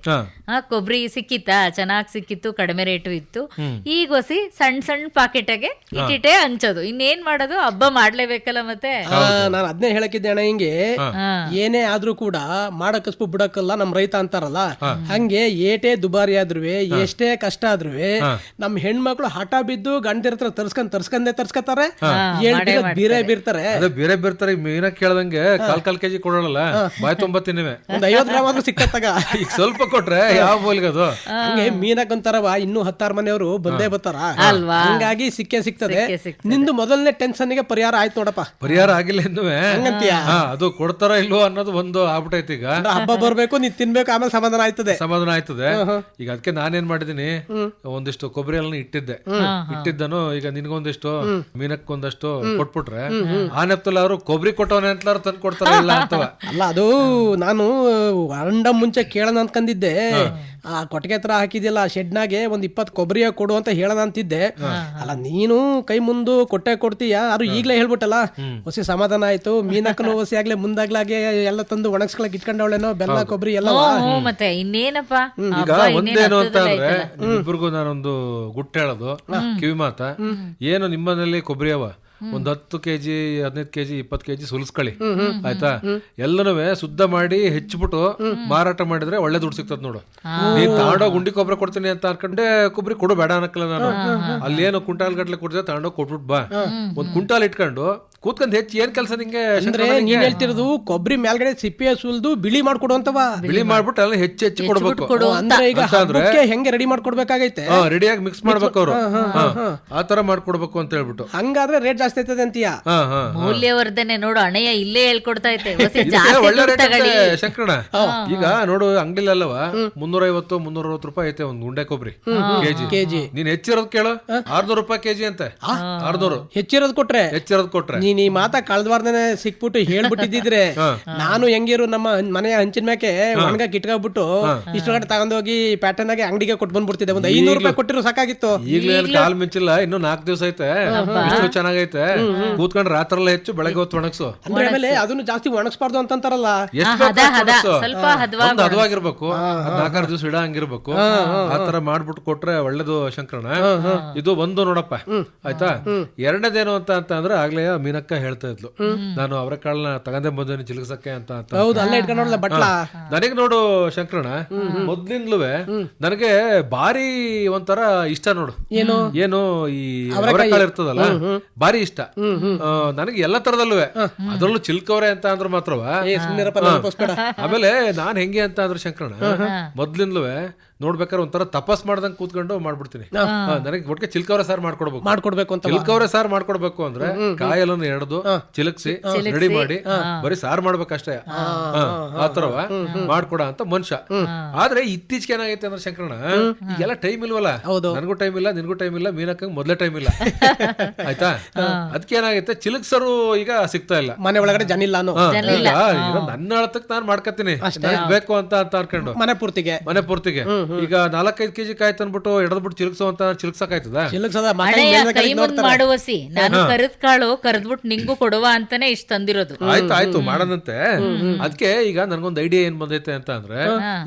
ಕೊಬ್ಬರಿ ಸಿಕ್ಕಿತ್ತಾ, ಚೆನ್ನಾಗ್ ಸಿಕ್ಕಿತ್ತು, ಕಡಿಮೆ ರೇಟು ಇತ್ತು. ಈಗ ಹೊಸಿ ಸಣ್ಣ ಪಾಕೆಟ್ಗೆ ಇಟ್ಟಿಟ್ಟೆ ಹಂಚೋದು. ಇನ್ನೇನ್ ಮಾಡೋದು, ಹಬ್ಬ ಮಾಡ್ಲೇಬೇಕಲ್ಲ ಮತ್ತೆ. ನಾನು ಅದನ್ನೇ ಹೇಳಕ್ಕಿದ್ದೆ ಅಣ್ಣ, ಹಿಂಗೆ ಏನೇ ಆದ್ರೂ ಕೂಡ ಮಾಡಕಸ್ಬು ಬಿಡಕ್ಕಲ್ಲ ನಮ್ ರೈತ ಅಂತಾರಲ್ಲ, ಹಂಗೆ ಏಟೇ ದುಬಾರಿ ಆದ್ರೂ ಎಷ್ಟೇ ಕಷ್ಟ ಆದ್ರೂ ನಮ್ ಹೆಣ್ಮಕ್ಳು ಹಠ ಬಿದ್ದು ಗಂಡಿರ್ತಾರ ತರ್ಸ್ಕೊಂತಾರೆ, ಬೀರೇ ಬೀರ್ತಾರೆ. ಬೇರೆ ಬೇರೆ ಮೀನ ಕೇಳ್ದಂಗೆ ಕಾಲ್ ಕೆಜಿ ಕೊಡೋಲ್ಲ, ಬಾಯ್ ತುಂಬಾ ತಿನ್ನಿವೆ. ಒಂದ್ 50 ಗ್ರಾಮ್ ಆದ್ರೂ ಸಿಕ್ಕತ್ತಾಗ. ಈಗ ಸ್ವಲ್ಪ ಕೊಟ್ರೆ ಯಾವ ಬೋಲ್ಗದು. ಹಂಗೆ ಮೀನಕ್ಕಂತಾರವ, ಇನ್ನೂ 10 ಮನೆಯವರು ಬಂದೇ ಬರ್ತಾರ, ಹಂಗಾಗಿ ಸಿಗ್ತದೆ. ನಿಂದು ಮೊದಲನೇ ಟೆನ್ಷನ್ ಗೆ ಪರಿಹಾರ ಆಯ್ತು ನೋಡಪ್ಪ. ಪರಿಹಾರ ಆಗಿಲ್ಲ ಇನ್ನುವೆ, ಹಂಗಂತೀಯ? ಅದು ಕೊಡ್ತಾರ ಇಲ್ವೋ ಅನ್ನೋದು ಒಂದು ಆಗ್ಬಿಟ್ಟೈತಿ. ಈಗ ಹಬ್ಬ ಬರ್ಬೇಕು, ನೀನ್ ತಿನ್ಬೇಕು, ಆಮೇಲೆ ಸಮಾಧಾನ ಆಯ್ತದೆ. ಈಗ ಅದಕ್ಕೆ ನಾನೇನ್ ಮಾಡಿದೀನಿ, ಒಂದಿಷ್ಟು ಕೊಬ್ಬರಿ ಎಲ್ಲ ಇಟ್ಟಿದ್ದನು. ಈಗ ನಿನ್ಗೊಂದಿಷ್ಟು, ಮೀನಕ್ಕೊಂದಷ್ಟು ಕೊಟ್ಬಿಟ್ರೆ ಆ ನೆಪ್ತಲ್ಲ ಅವರು ಕೊಬ್ಬರಿ ಕೊಟ್ಟವನೇ ಅಂತಲಾರು ತಂದು ಕೊಡ್ತಾರ ಇಲ್ಲ ಅಂತವ. ಅಲ್ಲ, ಅದು ನಾನು ಅಂಡ ಮುಂಚೆ ಕೇಳೋಣ ಅನ್ಕಂದಿದ್ದೆ. ಆ ಕೊಟ್ಟಿಗೆ ಹತ್ರ ಹಾಕಿದ್ಯಲ್ಲ ಶೆಡ್ನಾಗೆ ಒಂದ್ 20 ಕೊಬ್ಬರಿಯ ಕೊಡು ಅಂತ ಹೇಳೋಣ ಅಂತಿದ್ದೆ. ಅಲ್ಲ, ನೀನು ಕೈ ಮುಂದು ಕೊಡ್ತೀಯ, ಅದು ಈಗ್ಲೇ ಹೇಳ್ಬಿಟ್ಟಲ್ಲ, ಹೊಸಿ ಸಮಾಧಾನ ಆಯ್ತು. ಮೀನಕ್ಕನು ಹೊಸಿ ಆಗ್ಲೇ ಮುಂದಾಗ್ಲಾಗೆ ಎಲ್ಲ ತಂದು ಒಣಗಿಸ್ಕೊಳಕ್ ಇಟ್ಕೊಂಡವಳೇನೋ, ಬೆಲ್ಲ ಕೊಬ್ಬರಿ ಎಲ್ಲ. ಮತ್ತೆ ಇನ್ನೇನಪ್ಪ, ಈಗ ಒಂದೇನು ಅಂತ ಅಂದ್ರೆ ಇಬ್ಬರಿಗೂ ನಾನೊಂದು ಗುಟ್ಟು ಹೇಳೋದು, ಕಿವಿ ಮಾತ. ಏನು ನಿಮ್ಮನೇಲಿ ಕೊಬ್ಬರಿ ಅವ, ಒಂದ್ 10 ಕೆಜಿ 15 ಕೆಜಿ 20 ಕೆಜಿ ಸುಲ್ಸ್ಕೊಳ್ಳಿ, ಆಯ್ತಾ. ಎಲ್ಲನೂ ಶುದ್ಧ ಮಾಡಿ ಹೆಚ್ಚಿಬಿಟ್ಟು ಮಾರಾಟ ಮಾಡಿದ್ರೆ ಒಳ್ಳೆ ದುಡ್ಡು ಸಿಗ್ತದ ನೋಡು. ನೀನ್ ತಗೊಂಡೋಗಿ ಗುಂಡಿ ಕೊಬ್ಬರಿ ಕೊಡ್ತೀನಿ ಅಂತ ಅನ್ಕೊಂಡೆ ಕೊಬ್ಬರಿ ಕೊಡು ಬೇಡ ಅನ್ನಕ್ಕಲ್ಲ ನಾನು. ಅಲ್ಲೇನು ಕುಂಟಾಲ್ ಗಟ್ಲೆ ಕೊಡ್ತೀವಿ, ತಗೊಂಡೋಗಿ ಕೊಟ್ಬಿಟ್ ಬಾ. ಒಂದ್ ಕುಂಟಾಲ್ ಇಟ್ಕೊಂಡು ಕೂತ್ಕೊಂಡ್ ಹೆಚ್ಚು ಏನ್ ಕೆಲಸ ನಿಂಗೆ? ಅಂದ್ರೆ ನೀನ್ ಹೇಳ್ತಿರೋದು ಕೊಬ್ಬರಿ ಮೇಲ್ಗಡೆ ಸಿಪ್ಪೆ ಸುಲ್ದು ಬಿಳಿ ಮಾಡ್ಕೊಡು ಅಂತವ. ಬಿಳಿ ಮಾಡ್ಬಿಟ್ಟು ಎಲ್ಲ ಹೆಚ್ಚು ಕೊಡ್ಬೇಕು. ಅಂದ್ರೆ ಈಗ ಹೆಂಗೆ ರೆಡಿ ಮಾಡ್ಕೊಡ್ಬೇಕಾಗೈತೆ, ರೆಡಿಯಾಗಿ ಮಿಕ್ಸ್ ಮಾಡ್ಬೇಕು ಅವ್ರು, ಆತರ ಮಾಡ್ಕೊಡ್ಬೇಕು ಅಂತ ಹೇಳ್ಬಿಟ್ಟು. ಹಂಗಾದ್ರೆ ರೇಟ್ ಜಾಸ್ತಿ ಆಯ್ತದೆ ಅಂತೀಯ? ಮೌಲ್ಯವರ್ಧನೆ ನೋಡು ಅಣ್ಣಯ್ಯ ಇಲ್ಲೇ ಹೇಳ್ಕೊಡ್ತಾ ಐತೆ. ಒಳ್ಳೆ ರೇಟ್ ಶಂಕರಣ. ಈಗ ನೋಡು, ಅಂಗಡಿಲಲ್ಲವ 350-360 ರೂಪಾಯಿ ಐತೆ ಒಂದ್ ಗುಂಡೆ ಕೊಬ್ಬರಿ ಕೆಜಿ. ನೀನ್ ಹೆಚ್ಚಿರೋದ್ ಕೇಳು, 600 ರೂಪಾಯಿ ಕೆಜಿ ಅಂತೆ. 600 ಹೆಚ್ಚಿರೋದ್ ಕೊಟ್ರೆ ನೀನ್ ಈ ಮಾತಾ ಕಳೆದ ವಾರನೇ ಸಿಕ್ಬಿಟ್ಟು ಹೇಳ್ಬಿಟ್ಟಿದ್ರೆ, ನಾನು ಹೆಂಗಿರು ನಮ್ಮ ಮನೆಯ ಹಂಚಿನ ಮ್ಯಾಕೆ ಒಣಗಾಕ್ ಇಟ್ಕೊಂಡ್ಬಿಟ್ಟು ಇಷ್ಟೊಳಗಡೆ ತಗೊಂಡೋಗಿ ಪ್ಯಾಟರ್ನ್ ಆಗಿ ಅಂಗಡಿಗೆ ಕೊಟ್ಟು ಬಂದ್ಬಿಡ್ತಿದ್ದೆ. ಒಂದ್ 500 ರೂಪಾಯಿ ಕೊಟ್ಟಿರೋ ಸಾಕಾಗಿತ್ತು. ಈಗಲೇ ಕಾಲ್ ಮಿಂಚಿಲ್ಲ, ಇನ್ನು 4 ದಿವಸ ಐತೆ. ಇಷ್ಟು ಚೆನ್ನಾಗೈತೆ, ಕೂತ್ಕೊಂಡ್ರೆ ರಾತ್ರಿ ಎಲ್ಲ ಹೆಚ್ಚು, ಬೆಳಗ್ಗೆ ಹೊತ್ತು ಒಣಗ್ಸು. ಅಂದ್ರೆ ಆಮೇಲೆ ಅದನ್ನು ಜಾಸ್ತಿ ಒಣಗಿಸಬಾರ್ದು ಅಂತಾರಲ್ಲ, ಹದವಾಗಿರ್ಬೇಕು, 4-6 ದಿವಸ ಇಡಂಗಿರ್ಬೇಕು. ಆತರ ಮಾಡ್ಬಿಟ್ಟು ಕೊಟ್ರೆ ಒಳ್ಳೇದು ಶಂಕರಣ. ಇದು ಒಂದು ನೋಡಪ್ಪ, ಆಯ್ತಾ. ಎರಡನೇದೇನು ಅಂತ ಅಂದ್ರೆ ಆಗ್ಲೇ ಮೀನಕ್ಕ ಹೇಳ್ತಾ ಇದ್ಲು, ನಾನು ಅವರ ಕಾಳನ್ನ ತಗೊಂಡೆ ಬಂದೇನಿ ಚಿಲುಕ್ಸಕ್ಕೆ ಅಂತ. ನನಗೆ ನೋಡು ಶಂಕರಣ, ಮೊದ್ಲಿಂದ್ಲುವೆ ನನಗೆ ಭಾರಿ ಒಂಥರ ಇಷ್ಟ ನೋಡು. ಏನು ಈ ಅವರೆಕಾಳು ಇರ್ತದಲ್ಲ, ಭಾರಿ ಇಷ್ಟ ನನಗೆ ಎಲ್ಲ ತರದಲ್ಲೂ. ಅದ್ರಲ್ಲೂ ಚಿಲ್ಕವ್ರೆ ಅಂತ ಅಂದ್ರೆ ಮಾತ್ರವ. ಆಮೇಲೆ ನಾನ್ ಹೆಂಗೆ ಅಂತ ಅಂದ್ರೆ ಶಂಕರಣ, ಮೊದ್ಲಿಂದ್ಲುವೆ ನೋಡ್ಬೇಕಾದ್ರೆ ಒಂಥರ ತಪಸ್ ಮಾಡ್ದಂಗ್ ಕೂತ್ಕೊಂಡು ಮಾಡ್ಬಿಡ್ತೀನಿ. ನನಗೆ ಒಟ್ಟಿಗೆ ಚಿಲ್ಕವ್ರೆ ಸಾರು ಮಾಡ್ಕೊಡ್ಬೇಕು ಅಂತ. ಚಿಲ್ಕವ್ರೆ ಸಾರು ಮಾಡ್ಕೊಡ್ಬೇಕು ಅಂದ್ರೆ ಕಾಯಲ್ಲನ್ನು ಎಡ್ದು ಚಿಲಕ್ಸಿ ರೆಡಿ ಮಾಡಿ ಬರೀ ಸಾರು ಮಾಡ್ಬೇಕಷ್ಟೇ, ಆತರವ ಮಾಡ್ಕೊಡ ಅಂತ ಮನುಷ್ಯ. ಆದ್ರೆ ಇತ್ತೀಚೆಗೆ ಏನಾಗೈತೆ ಅಂದ್ರೆ ಶಂಕರಣ, ಈಗೆಲ್ಲ ಟೈಮ್ ಇಲ್ವಲ್ಲ, ನನಗೂ ಟೈಮ್ ಇಲ್ಲ, ನಿನ್ಗೂ ಟೈಮ್ ಇಲ್ಲ, ಮೀನಕ್ಕಂಗ್ ಮೊದ್ಲೇ ಟೈಮ್ ಇಲ್ಲ, ಆಯ್ತಾ. ಅದಕ್ಕೆ ಏನಾಗೈತೆ, ಚಿಲಕ್ಸರು ಈಗ ಸಿಗ್ತಾ ಇಲ್ಲ, ಮನೆ ಒಳಗಡೆ ಜನ ಇಲ್ಲ. ನನ್ನ ಅಳತಕ್ ನಾನ್ ಮಾಡ್ಕತೀನಿ ಬೇಕು ಅಂತ ಅನ್ಕೊಂಡು ಮನೆ ಪೂರ್ತಿಗೆ. ಈಗ 4-5 ಕೆಜಿ ಕಾಯಿ ತಂದ್ಬಿಟ್ಟು ಎಡದ್ಬಿಟ್ಟು ಚಿಲ್ಕ್ಸಕ್ಕಾಯ್ತದ? ಚಿಲುಕ್ಸದ ಹಳೆಯ ಕೈ ಮುಂದ್ ಮಾಡುವಸಿ ನಾನು ಕರೆದ್ ಕಾಳು ಕರೆದ್ಬಿಟ್ಟು ನಿಂಗೂ ಕೊಡುವ ಅಂತಾನೆ ಇಷ್ಟ ತಂದಿರೋದು. ಆಯ್ತು ಮಾಡೋದಂತೆ. ಅದಕ್ಕೆ ಈಗ ನನ್ಗೊಂದ್ ಐಡಿಯಾ ಏನ್ ಬಂದೈತೆ ಅಂತ ಅಂದ್ರೆ,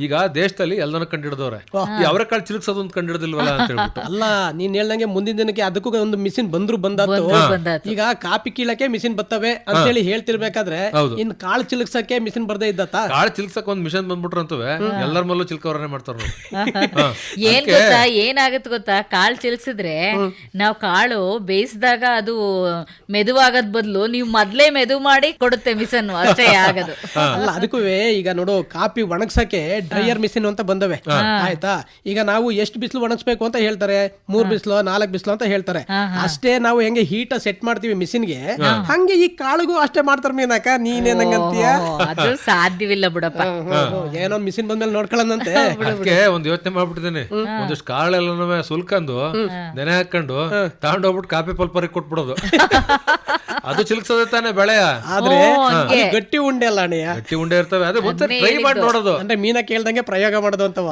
ಈಗ ದೇಶದಲ್ಲಿ ಎಲ್ಲಾನು ಕಂಡಿಡ್ದವ್ರೆ, ಈ ಅವರೆಕಾಳು ಚಿಲ್ಕ್ಸೋದು ಒಂದು ಕಂಡಿಡ್ದಿಲ್ವಲ್ಲ ಅಂತ ಹೇಳ್ಬಿಟ್ಟು. ಅಲ್ಲ, ನೀನ್ ಹೇಳ್ದಂಗೆ ಮುಂದಿನ ದಿನಕ್ಕೆ ಅದಕ್ಕೂ ಒಂದು ಮಿಷಿನ್ ಬಂದಾತು. ಈಗ ಕಾಪಿ ಕೀಳಕ್ಕೆ ಮಿಷಿನ್ ಬರ್ತವೆ ಅಂತ ಹೇಳಿ ಹೇಳ್ತಿರ್ಬೇಕಾದ್ರೆ ಇನ್ ಕಾಳು ಚಿಲುಕ್ಸಕ್ಕೆ ಮಿಷಿನ್ ಬರ್ದೇ ಇದ್ದತ್ತ? ಕಾಳು ಚಿಲ್ಕ್ಸಕ್ ಒಂದ್ ಮಿಷನ್ ಬಂದ್ಬಿಟ್ರು ಅಂತವೆ ಎಲ್ಲರ ಮಲ್ಲೂ ಚಿಲ್ಕವರನೆ ಮಾಡ್ತಾರ. ಏನ್ ಗೊತ್ತಾ, ಏನಾಗತ್ ಗೊತ್ತಾ, ಕಾಳು ಚಿಲ್ಕ್ಸಿದ್ರೆ ನಾವ್ ಕಾಳು ಬೇಯಿಸಿದಾಗ ಅದು ಮೆದುವಾಗದ್ ಬದ್ಲು ನೀವು ಮೊದ್ಲೇ ಮೆದು ಮಾಡಿ ಕೊಡುತ್ತೆ ಮಿಷನ್, ಅಷ್ಟೇ ಆಗದು. ಅಲ್ಲ, ಅದಕ್ಕೂ ಈಗ ನೋಡು, ಕಾಪಿ ಒಣಗ್ಸಕ್ಕೆ ಡ್ರೈಯರ್ ಮಿಷಿನ್ ಅಂತ ಬಂದವೆ, ಆಯ್ತಾ? ಈಗ ನಾವು ಎಷ್ಟು ಬಿಸಿಲು ಒಣಗಿಸ್ಬೇಕು ಅಂತ ಹೇಳ್ತಾರೆ, 3 ಬಿಸಿಲು 4 ಬಿಸಿಲು ಅಂತ ಹೇಳ್ತಾರೆ. ಅಷ್ಟೇ ನಾವು ಹೆಂಗೆ ಹೀಟ್ ಸೆಟ್ ಮಾಡ್ತೀವಿ ಮಿಷಿನ್ಗೆ, ಹಂಗೆ ಈ ಕಾಳಿಗೂ ಅಷ್ಟೇ ಮಾಡ್ತಾರ ಮೀನಾಕ. ನೀನೇನಂಗಂತೀಯ? ಅದು ಸಾಧ್ಯವಿಲ್ಲ ಬಿಡಪ್ಪ. ಏನೋ ಮಿಷಿನ್ ಬಂದ್ಮೇಲೆ ನೋಡ್ಕೊಳ್ಳಂತೆ. ಅದಕ್ಕೆ ಒಂದ್ ಯೋಚನೆ ಮಾಡ್ಬಿಟ್ಟಿದ್ದೀನಿ, ಒಂದಿಷ್ಟು ಕಾಳೆಲ್ಲ ಸುಲ್ಕಂದು ನೆನೆ ಹಾಕೊಂಡು ತಗೊಂಡೋಗ್ಬಿಟ್ಟು ಕಾಪಿ ಪಲ್ಪರಿಗೆ ಕೊಟ್ಬಿಡೋದು. ಅದು ಚಿಲ್ಕ್ಸೋದೇ ತಾನೆ ಬೆಳೆಯ. ಆದ್ರೆ ಗಟ್ಟಿ ಉಂಡೆ ಅಲ್ಲ ಅಣ್ಣಯ್ಯ, ಗಟ್ಟಿ ಉಂಡೆ ಇರ್ತವೆ. ಅದೇ ಮತ್ತೆ ಟ್ರೈ ಮಾಡಿ ನೋಡೋದು, ಅಂದ್ರೆ ಮೀನ ಕೇಳ್ದಂಗೆ ಪ್ರಯೋಗ ಮಾಡೋದು ಅಂತವ.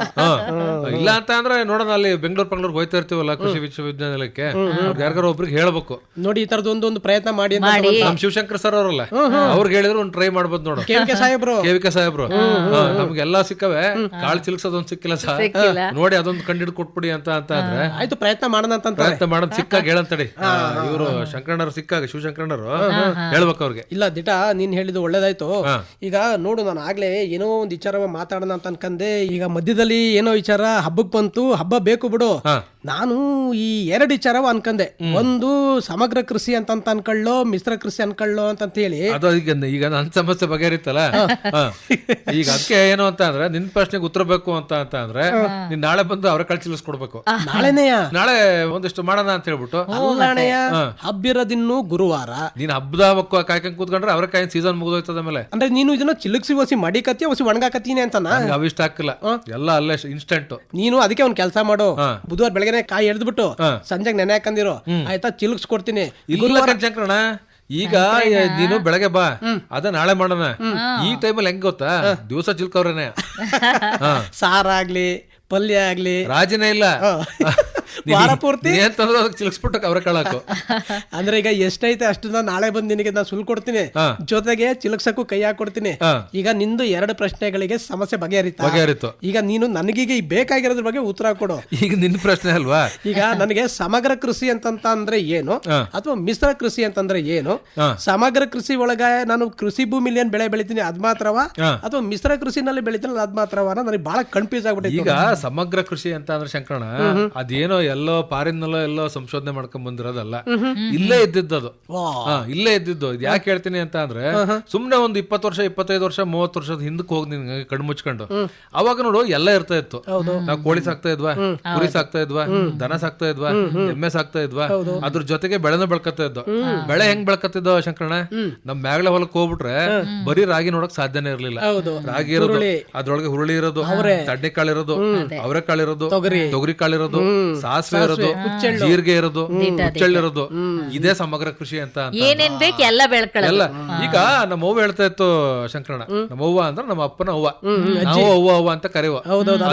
ಇಲ್ಲ ಅಂತ ಅಂದ್ರೆ ನೋಡೋಣ, ಅಲ್ಲಿ ಬೆಂಗಳೂರು ಹೋಯ್ತಾ ಇರ್ತೀವಲ್ಲ ಕೃಷಿ ವಿಶ್ವವಿದ್ಯಾನಿಲಯಕ್ಕೆ, ಯಾರಿಗಾರ ಒಬ್ರಿಗೆ ಹೇಳ್ಬೇಕು ನೋಡಿ ಈ ತರದ್ ಒಂದು ಪ್ರಯತ್ನ ಮಾಡಿ. ನಮ್ ಶಿವಶಂಕರ್ ಸರ್ ಅವರಲ್ಲ, ಅವ್ರಿಗೆ ಹೇಳಿದ್ರು ಒಂದು ಟ್ರೈ ಮಾಡ್ಬೋದು ನೋಡು. KVK ಸಾಹೇಬ್ರು ನಮ್ಗೆಲ್ಲಾ ಸಿಕ್ಕವೆ, ಕಾಳು ಚಿಲ್ಕ್ಸೋದೊಂದು ಸಿಕ್ಕಿಲ್ಲ ಸರ್, ನೋಡಿ ಅದೊಂದು ಕಂಡಿಡ್ ಕೊಟ್ಬಿಡಿ ಅಂತ ಅಂದ್ರೆ ಆಯ್ತು, ಪ್ರಯತ್ನ ಮಾಡೋಣ ಅಂತ ಪ್ರಯತ್ನ ಮಾಡೋದು. ಸಿಕ್ಕಾಗ ಹೇಳಂತಡಿ, ಇವರು ಶಂಕರಣ್ಣರು ಸಿಕ್ಕಾಗ ಶಿವಶಂಕರಣ್ಣರು ಹೇಳ್ಬೇಕು ಅವ್ರಿಗೆ. ಇಲ್ಲ ದಿಟ, ನೀನ್ ಹೇಳಿದ್ದು ಒಳ್ಳೇದಾಯ್ತು. ಈಗ ನೋಡು, ನಾನು ಆಗ್ಲೇ ಏನೋ ಒಂದ್ ವಿಚಾರ ಮಾತಾಡೋಣ ಅಂತ ಅನ್ಕಂದೆ. ಈಗ ಮಧ್ಯದಲ್ಲಿ ಏನೋ ವಿಚಾರ ಹಬ್ಬಕ್ ಬಂತು, ಹಬ್ಬ ಬೇಕು ಬಿಡು. ನಾನು ಈ 2 ವಿಚಾರ ಅನ್ಕಂದೆ. ಒಂದು ಸಮಗ್ರ ಕೃಷಿ ಅಂತ ಅನ್ಕೊಳ್ಳೋ, ಮಿಶ್ರ ಕೃಷಿ ಅನ್ಕೊಳ್ಳೋ ಅಂತ ಹೇಳಿ. ಅದು ಈಗ ನನ್ ಸಮಸ್ಯೆ ಬಗೆಹರಿತಲ್ಲ. ಈಗ ಅದಕ್ಕೆ ಏನು ಅಂತ ಅಂದ್ರೆ, ನಿನ್ ಪ್ರಶ್ನೆಗೆ ಉತ್ತರ ಬೇಕು ಅಂತ ಅಂದ್ರೆ ನೀನ್ ನಾಳೆ ಬಂದು ಅವ್ರ ಕಾಳು ಚಿಲ್ಸ್ಕೊಡ್ಬೇಕು. ನಾಳೆ ಒಂದಿಷ್ಟು ಮಾಡೋಣ ಅಂತ ಹೇಳ್ಬಿಟ್ಟು. ಹಬ್ಬಿರೋದಿನ್ನು ಗುರುವಾರ, ನೀನ್ ಹಬ್ಬದ ಕಾಯ್ಕೊಂಡ್ ಕೂತ್ಕೊಂಡ್ರೆ ಅವ್ರ ಕಾಯಿನ ಸೀಸನ್ ಮುಗಿದೋಯ್ತದ ಮೇಲೆ. ಅಂದ್ರೆ ನೀನು ಇದನ್ನ ಚಿಲುಕ್ಸಿ ಒಸಿ ಮಡಿಕತ್ತಿ ಒಸಿ ಒಣಗಾಕತ್ತೀನಿ ಅಂತ ಅವಿಷ್ಟ ಹಾಕಿಲ್ಲ, ಎಲ್ಲ ಅಲ್ಲೇ ಇನ್ಸ್ಟೆಂಟ್. ನೀನು ಅದಕ್ಕೆ ಒಂದ್ ಕೆಲಸ ಮಾಡು, ಬುಧವಾರ ಬೆಳಗ್ಗೆ ಕಾಯಿ ಎಳ್ದ್ಬಿಟ್ಟು ಸಂಜೆಗೆ ನೆನೆ ಹಾಕಂದಿರೋ, ಆಯ್ತಾ? ಚಿಲುಕ್ಸ್ ಕೊಡ್ತೀನಿ. ಶಂಕರಣ, ಈಗ ನೀನು ಬೆಳಗ್ಗೆ ಬಾ, ಅದ ನಾಳೆ ಮಾಡೋಣ. ಈ ಟೈಮಲ್ಲಿ ಹೆಂಗ್ ಗೊತ್ತಾ, ದಿವಸ ಚಿಲ್ಕವ್ರೇನೆ. ಸಾರಾಗ್ಲಿ ಪಲ್ಯ ಆಗ್ಲಿ ರಾಜಿನೇ ಇಲ್ಲ, ವಾರ ಪೂರ್ತಿ ಚಿಲ್ಕ್ಸ್ಬಿಟ್ಟು ಅವ್ರ ಕಾಳಾಕು. ಅಂದ್ರೆ ಈಗ ಎಷ್ಟೈತೆ ಅಷ್ಟನ್ನ ನಾಳೆ ಬಂದ್ ನಿನಗೆ ನಾನು ಸುಲ್ ಕೊಡ್ತೀನಿ, ಜೊತೆಗೆ ಚಿಲುಕ್ಸಕ್ಕೂ ಕೈ ಹಾಕೊಡ್ತೀನಿ. ಈಗ ನಿಂದು 2 ಪ್ರಶ್ನೆಗಳಿಗೆ ಸಮಸ್ಯೆ ಬಗೆಹರಿತು. ಈಗ ನೀನು ನನಗೀಗ ಬೇಕಾಗಿರೋದ್ರ ಬಗ್ಗೆ ಉತ್ತರ ಕೊಡು. ಈಗ ನಿನ್ನ ಪ್ರಶ್ನೆ ಅಲ್ವಾ? ಈಗ ನನಗೆ ಸಮಗ್ರ ಕೃಷಿ ಅಂತ ಅಂದ್ರೆ ಏನು, ಅಥವಾ ಮಿಶ್ರ ಕೃಷಿ ಅಂತಂದ್ರೆ ಏನು? ಸಮಗ್ರ ಕೃಷಿ ಒಳಗ ನಾನು ಕೃಷಿ ಭೂಮಿಲಿ ಏನ್ ಬೆಳೆ ಬೆಳಿತೀನಿ ಅದ್ ಮಾತ್ರವ, ಅಥವಾ ಮಿಶ್ರ ಕೃಷಿನಲ್ಲಿ ಬೆಳಿತೀನಿ ಅದ್ ಮಾತ್ರವ? ನನಗೆ ಬಹಳ ಕನ್ಫ್ಯೂಸ್ ಆಗ್ಬಿಟ್ಟಿದೆ. ಈಗ ಸಮಗ್ರ ಕೃಷಿ ಅಂತ ಅಂದ್ರೆ ಶಂಕರಣ, ಅದೇನೋ ಎಲ್ಲೋ ಫಾರಿನ್ನಲ್ಲೋ ಎಲ್ಲೋ ಸಂಶೋಧನೆ ಮಾಡ್ಕೊಂಡ್ ಬಂದಿರೋದಲ್ಲ, ಇಲ್ಲೇ ಇದ್ದಿದ್ದು. ಇಲ್ಲೇ ಇದ್ದಿದ್ದು. ಇದು ಯಾಕೆ ಹೇಳ್ತೀನಿ ಅಂತ ಅಂದ್ರೆ, ಸುಮ್ನೆ ಒಂದು 20 ವರ್ಷ 25 ವರ್ಷ 30 ವರ್ಷದ ಹಿಂದಕ್ಕೆ ಹೋಗಿ ನಿನ್ಗೆ ಕಣ್ಣು ಮುಚ್ಕೊಂಡು, ಅವಾಗ ನೋಡು ಎಲ್ಲ ಇರ್ತಾ ಇತ್ತು. ನಾವು ಕೋಳಿ ಸಾಕ್ತಾ ಇದ್ವಾ, ಕುರಿ ಸಾಕ್ತಾ ಇದ್ವಾ, ದನ ಸಾಕ್ತಾ ಇದ್ವಾ, ಎಮ್ಮೆ ಸಾಕ್ತಾ ಇದ್ವಾ, ಅದ್ರ ಜೊತೆಗೆ ಬೆಳೆನೂ ಬೆಳ್ಕತ್ತಾ ಇದ್ದೋ. ಬೆಳೆ ಹೆಂಗ್ ಬೆಳ್ಕತ್ತಿದ್ದೋ ಶಂಕರಣ, ನಮ್ ಮ್ಯಾಗ್ಲೆ ಹೊಲಕ್ ಹೋಗ್ಬಿಟ್ರೆ ಬರೀ ರಾಗಿ ನೋಡಕ್ ಸಾಧ್ಯನೇ ಇರ್ಲಿಲ್ಲ. ರಾಗಿ ಇರೋದು, ಅದ್ರೊಳಗೆ ಹುರುಳಿ ಇರೋದು, ತಡ್ಡೆ ಕಾಳಿರೋದು, ಅವರೆಕಾಳಿರೋದು, ತೊಗರಿ ಕಾಳಿರೋದು, ಸಾಸಿವೆ ಇರೋದು, ಜೀರಿಗೆ ಇರೋದು, ಹುಚ್ಚಳ್ಳಿರೋದು, ಇದೇ ಸಮಗ್ರ ಕೃಷಿ ಅಂತ. ಏನೇನ್ ಬೇಕು ಎಲ್ಲ ಬೆಳ್ಕೊಳ್ಳಲ್ಲ. ಈಗ ನಮ್ಮ ಅವ್ವ ಹೇಳ್ತಾ ಇತ್ತು ಶಂಕರಣ, ನಮ್ಮ ಅವ್ವ ಅಂದ್ರೆ ನಮ್ಮ ಅಪ್ಪನ ಅವ್ವ, ನಾವು ಅವ್ವ ಅಂತ ಕರೆಯುವ,